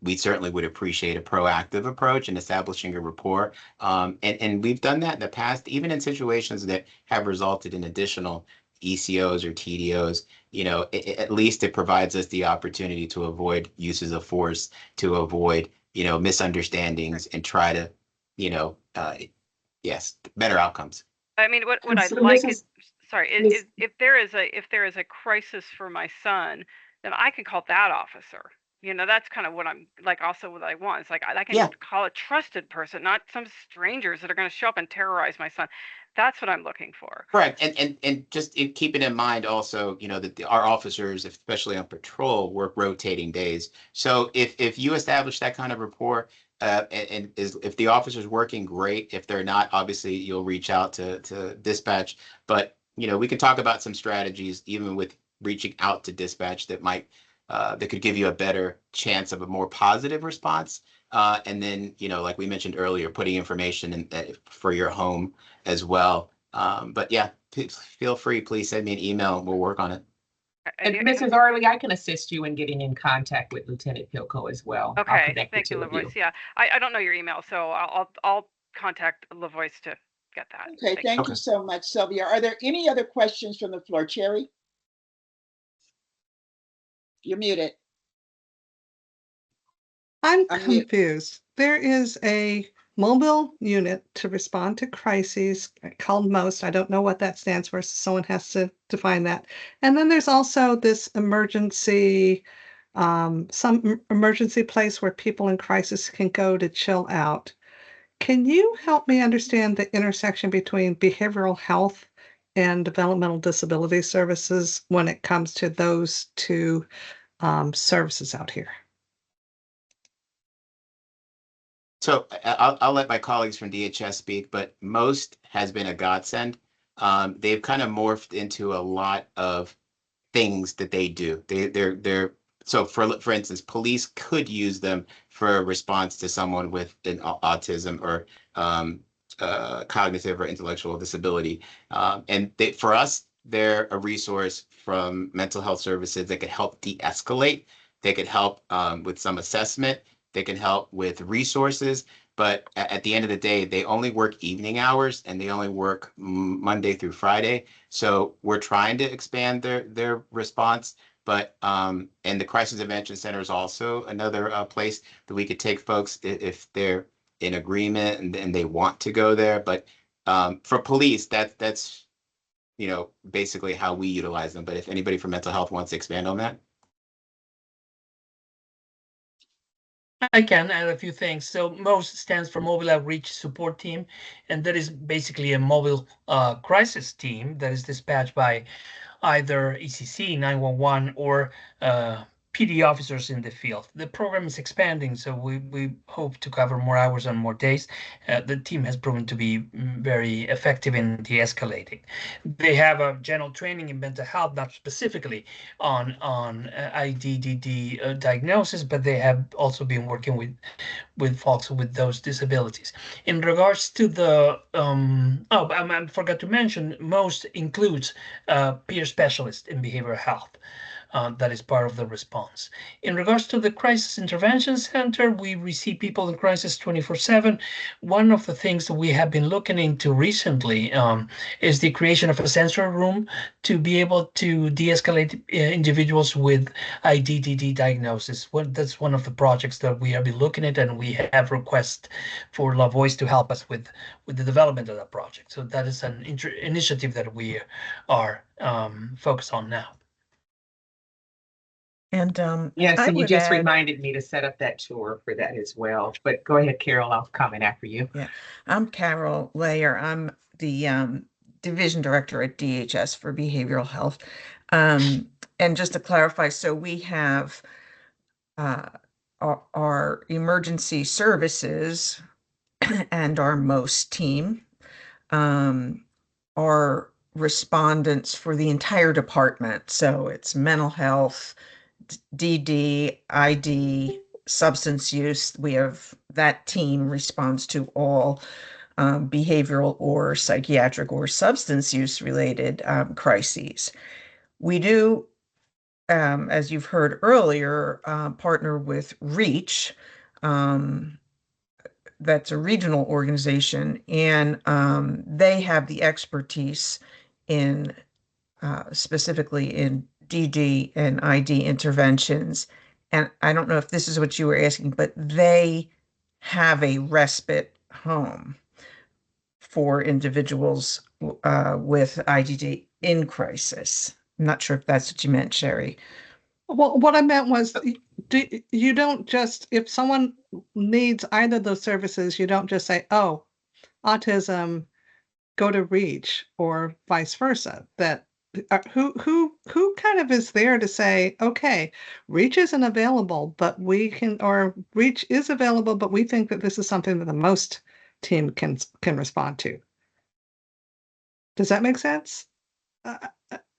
we certainly would appreciate a proactive approach in establishing a rapport. And we've done that in the past, even in situations that have resulted in additional ECOs or TDOs. At least it provides us the opportunity to avoid uses of force, to avoid, misunderstandings, and try to, yes, better outcomes. I mean, what And I'd so like Mrs. is, sorry, Miss- if there is a crisis for my son, then I can call that officer. That's kind of what I'm like. Also, what I want is like I can Yeah. call a trusted person, not some strangers that are going to show up and terrorize my son. That's what I'm looking for. Correct. And just keeping in mind also, that our officers, especially on patrol, work rotating days. So if you establish that kind of rapport, and if the officer's working great, if they're not, obviously you'll reach out to dispatch. But we can talk about some strategies, even with reaching out to dispatch, that could give you a better chance of a more positive response. And then, like we mentioned earlier, putting information in for your home as well. But yeah, feel free, please send me an email and we'll work on it. And Mrs. Arley, I can assist you in getting in contact with Lieutenant Pilko as well. I'll Okay, connect the thank you, two of LaVoice. you. Yeah, I don't know your email, so I'll contact LaVoice to get that. Okay, thank you so much, Sylvia. Are there any other questions from the floor? Cherry? You're muted. I'm Unmute. confused. There is a mobile unit to respond to crises called MOST. I don't know what that stands for, so someone has to define that. And then there's also this emergency, some emergency place where people in crisis can go to chill out. Can you help me understand the intersection between behavioral health and developmental disability services when it comes to those two services out here? So I'll let my colleagues from DHS speak, but most has been a godsend. They've kind of morphed into a lot of things that they do. They're so for instance, police could use them for a response to someone with an autism or cognitive or intellectual disability. And for us, they're a resource from mental health services that could help de-escalate. They could help with some assessment. They can help with resources. But at the end of the day, they only work evening hours and they only work Monday through Friday. So we're trying to expand their response. But and the Crisis Intervention Center is also another place that we could take folks if they're in agreement and they want to go there. But for police, that's basically how we utilize them. But if anybody from mental health wants to expand on that. I can add a few things. So MOST stands for Mobile Outreach Support Team, and that is basically a mobile crisis team that is dispatched by either ECC 911 or PD officers in the field. The program is expanding, so we hope to cover more hours and more days. The team has proven to be very effective in de-escalating. They have a general training in mental health, not specifically on IDDD diagnosis, but they have also been working with folks with those disabilities. In regards to the, I forgot to mention, MOST includes peer specialist in behavioral health. That is part of the response. In regards to the Crisis Intervention Center, we receive people in crisis 24/7. One of the things that we have been looking into recently is the creation of a sensory room to be able to de-escalate individuals with IDDD diagnosis. That's one of the projects that we have been looking at, and we have requests for LaVoice to help us with the development of that project. So that is an initiative that we are focused on now. And Yes, I and you would just add, reminded me to set up that tour for that as well. But go ahead, Carol, I'll comment after you. yeah, I'm Carol Layer. I'm the division director at DHS for behavioral health. And just to clarify, so we have our emergency services and our MOST team are respondents for the entire department. So it's mental health, DD, ID, substance use. We have that team responds to all behavioral or psychiatric or substance use related crises. We do, as you've heard earlier, partner with REACH. That's a regional organization, and they have the expertise in specifically in DD and ID interventions. And I don't know if this is what you were asking, but they have a respite home for individuals with IDD in crisis. I'm not sure if that's what you meant, Sherry. Well, what I meant was you don't just, if someone needs either of those services, you don't just say, oh, autism, go to REACH or vice versa. That who kind of is there to say, okay, REACH isn't available, but we can, or REACH is available, but we think that this is something that the MOST team can respond to. Does that make sense?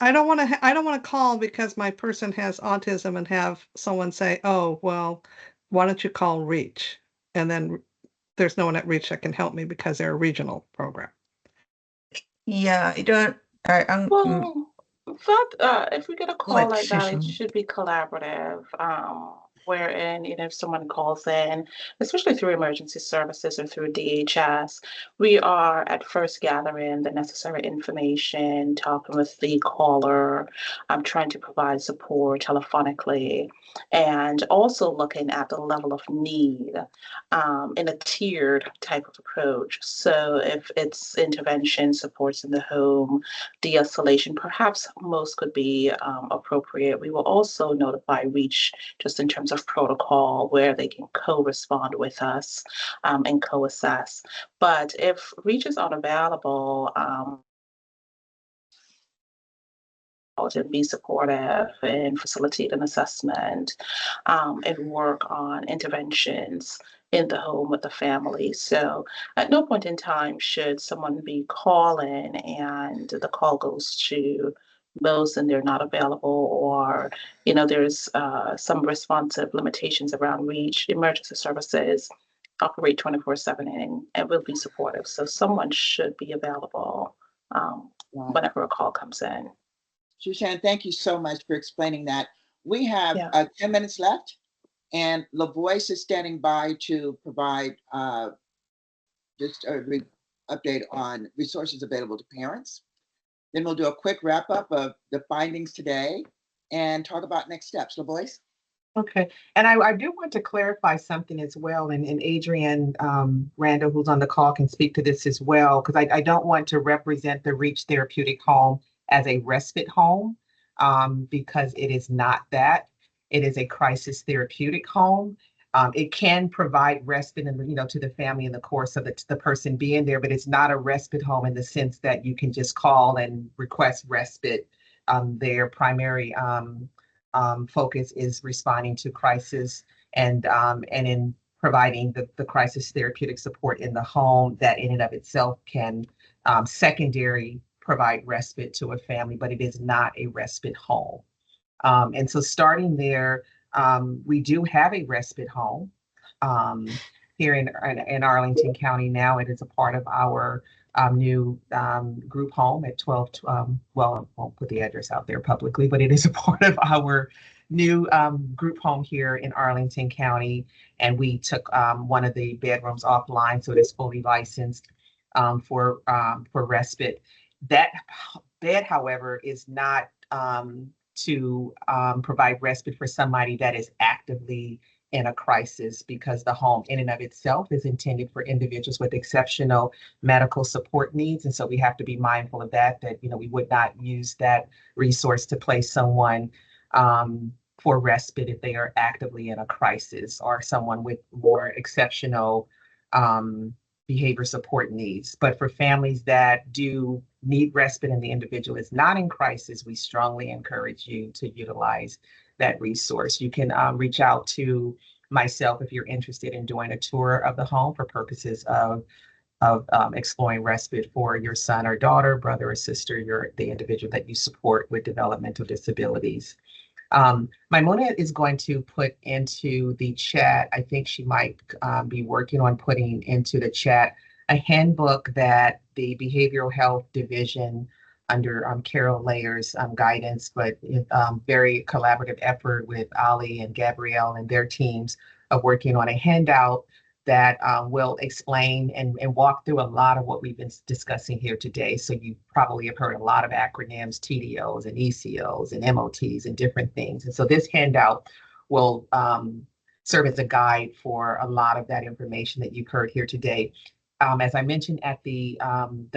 I don't want to call because my person has autism and have someone say, oh, well, why don't you call REACH? And then there's no one at REACH that can help me because they're a regional program. Yeah, I'm But if we get a call let like that, it Shushan. should be collaborative, wherein, if someone calls in, especially through emergency services or through DHS, we are at first gathering the necessary information, talking with the caller, trying to provide support telephonically, and also looking at the level of need in a tiered type of approach. So if it's intervention, supports in the home, de-escalation, perhaps most could be appropriate. We will also notify REACH just in terms of protocol where they can co-respond with us and co-assess. But if REACH is unavailable, to be supportive and facilitate an assessment and work on interventions in the home with the family. So at no point in time should someone be calling and the call goes to those and they're not available, or there's some responsive limitations around REACH. Emergency services operate 24/7 and will be supportive. So someone should be available whenever a call comes in. Shushan, thank you so much for explaining that. We have Yeah. 10 minutes left, and LaVoice is standing by to provide just a update on resources available to parents. Then we'll do a quick wrap up of the findings today and talk about next steps. LaVoice? Okay, and I do want to clarify something as well, and Adrienne Randall, who's on the call, can speak to this as well, because I don't want to represent the REACH Therapeutic Home as a respite home, because it is not that. It is a crisis therapeutic home. It can provide respite to the family in the course of the person being there, but it's not a respite home in the sense that you can just call and request respite. Their primary focus is responding to crisis and in providing the crisis therapeutic support in the home that in and of itself can secondary provide respite to a family, but it is not a respite home. And so starting there, we do have a respite home here in Arlington County now. It is a part of our new group home at 12, well, I won't put the address out there publicly, but it is a part of our new group home here in Arlington County. And we took one of the bedrooms offline, so it is fully licensed for respite. That bed, however, is not to provide respite for somebody that is actively in a crisis, because the home in and of itself is intended for individuals with exceptional medical support needs. And so we have to be mindful of that we would not use that resource to place someone for respite if they are actively in a crisis or someone with more exceptional behavior support needs. But for families that do need respite and the individual is not in crisis, we strongly encourage you to utilize that resource. You can reach out to myself if you're interested in doing a tour of the home for purposes of exploring respite for your son or daughter, brother or sister, the individual that you support with developmental disabilities. Maimuna is going to put into the chat, I think she might be working on putting into the chat a handbook that the Behavioral Health Division under Carol Layer's guidance, but very collaborative effort with Ali and Gabrielle and their teams of working on a handout that will explain and walk through a lot of what we've been discussing here today. So you probably have heard a lot of acronyms, TDOs and ECOs and MOTs and different things. And so this handout will serve as a guide for a lot of that information that you've heard here today. As I mentioned at the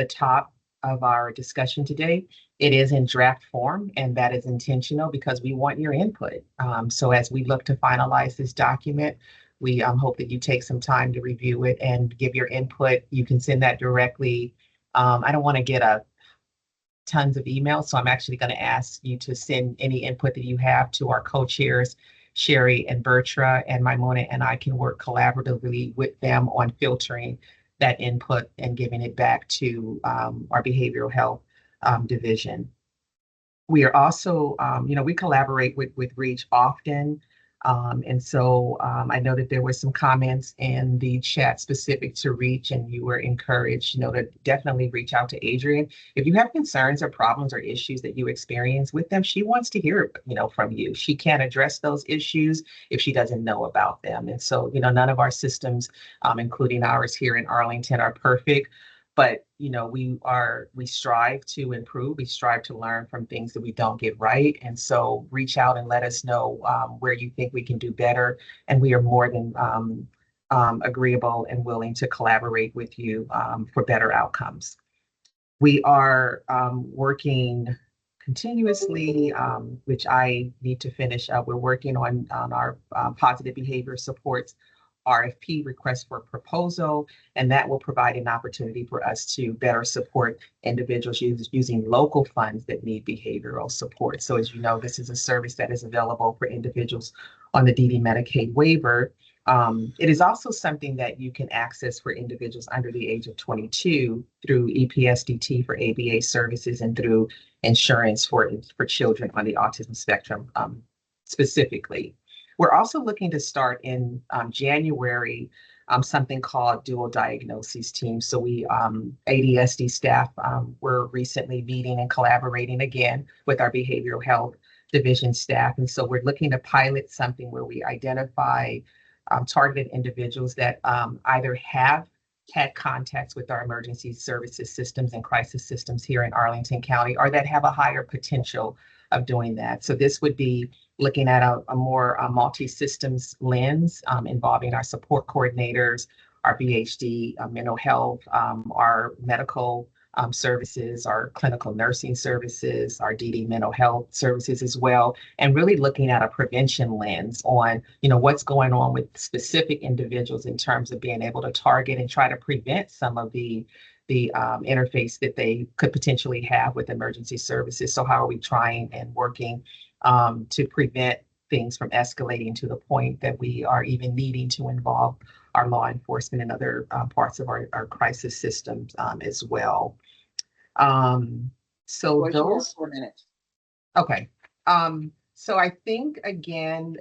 top of our discussion today, it is in draft form, and that is intentional because we want your input. So as we look to finalize this document, we hope that you take some time to review it and give your input. You can send that directly. I don't want to get tons of emails, so I'm actually going to ask you to send any input that you have to our co-chairs, Sherry and Bertra, and Maimuna and I can work collaboratively with them on filtering that input and giving it back to our behavioral health division. We are also, we collaborate with REACH often. And so I know that there were some comments in the chat specific to REACH, and you were encouraged, to definitely reach out to Adrian. If you have concerns or problems or issues that you experience with them, she wants to hear, from you. She can't address those issues if she doesn't know about them. And so, none of our systems, including ours here in Arlington, are perfect. But, we strive to improve. We strive to learn from things that we don't get right. And so reach out and let us know where you think we can do better. And we are more than agreeable and willing to collaborate with you for better outcomes. We are working continuously, which I need to finish up. We're working on our positive behavior supports RFP, request for proposal, and that will provide an opportunity for us to better support individuals using local funds that need behavioral support. So as you know, this is a service that is available for individuals on the DD Medicaid waiver. It is also something that you can access for individuals under the age of 22 through EPSDT for ABA services and through insurance for children on the autism spectrum specifically. We're also looking to start in January something called dual diagnoses team. So we ADSD staff were recently meeting and collaborating again with our behavioral health division staff. And so we're looking to pilot something where we identify targeted individuals that either have had contacts with our emergency services systems and crisis systems here in Arlington County, or that have a higher potential of doing that. So this would be looking at a more multi-systems lens involving our support coordinators, our BHD, mental health, our medical services, our clinical nursing services, our DD mental health services as well, and really looking at a prevention lens on, what's going on with specific individuals in terms of being able to target and try to prevent some of the interface that they could potentially have with emergency services. So how are we trying and working to prevent things from escalating to the point that we are even needing to involve our law enforcement and other parts of our crisis systems as well. So those 4 minutes. Okay. So I think again,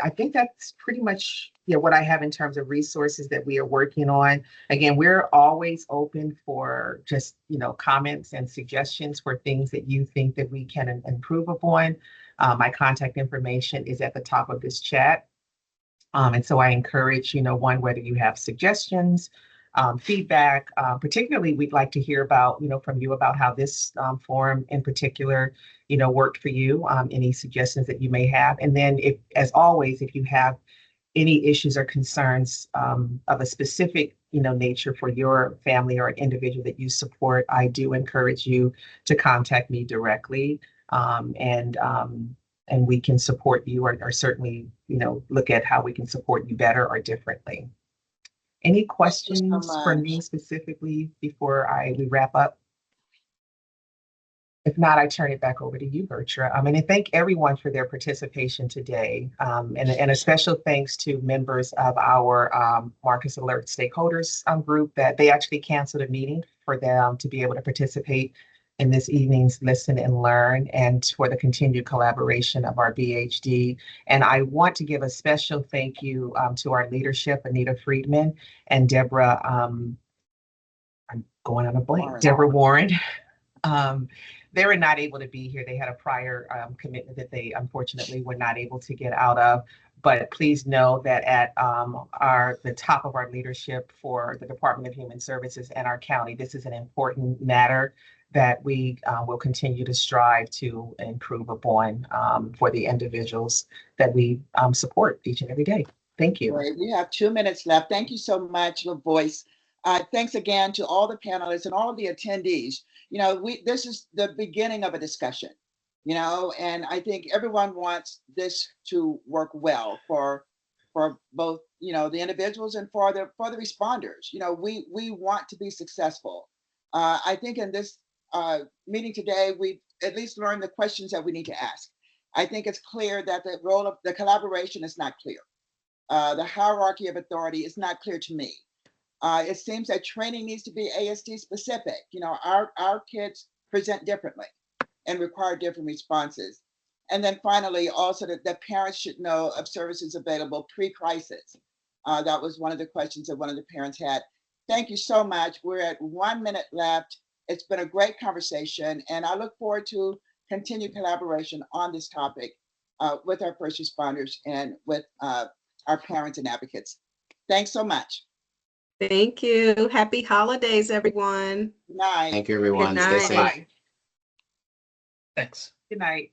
I think that's pretty much what I have in terms of resources that we are working on. Again, we're always open for just, comments and suggestions for things that you think that we can improve upon. My contact information is at the top of this chat. And so I encourage, one, whether you have suggestions, feedback, particularly we'd like to hear about, from you about how this forum in particular, worked for you, any suggestions that you may have. And then as always, if you have any issues or concerns of a specific, nature for your family or an individual that you support, I do encourage you to contact me directly. And and we can support you, or certainly, look at how we can support you better or differently. Any questions for me specifically before we wrap up? If not, I turn it back over to you, Bertra. And thank everyone for their participation today. And a special thanks to members of our Marcus Alert stakeholders group that they actually canceled a meeting for them to be able to participate in this evening's Listen and Learn, and for the continued collaboration of our BHD. And I want to give a special thank you to our leadership, Anita Friedman and Deborah, I'm going on a blank, Deborah Warren. They were not able to be here. They had a prior commitment that they unfortunately were not able to get out of. But please know that at the top of our leadership for the Department of Human Services and our county, this is an important matter that we will continue to strive to improve upon for the individuals that we support each and every day. Thank you. Great. We have 2 minutes left. Thank you so much, LaVoice. Thanks again to all the panelists and all of the attendees. This is the beginning of a discussion, and I think everyone wants this to work well for both, the individuals and for the responders. We want to be successful. I think in this meeting today, we've at least learned the questions that we need to ask. I think it's clear that the role of the collaboration is not clear. The hierarchy of authority is not clear to me. It seems that training needs to be ASD specific. Our kids present differently and require different responses. And then finally, also that parents should know of services available pre-crisis. That was one of the questions that one of the parents had. Thank you so much. We're at 1 minute left. It's been a great conversation, and I look forward to continued collaboration on this topic with our first responders and with our parents and advocates. Thanks so much. Thank you. Happy holidays, everyone. Good night. Thank you, everyone. Good Stay night. safe. Thanks. Good night.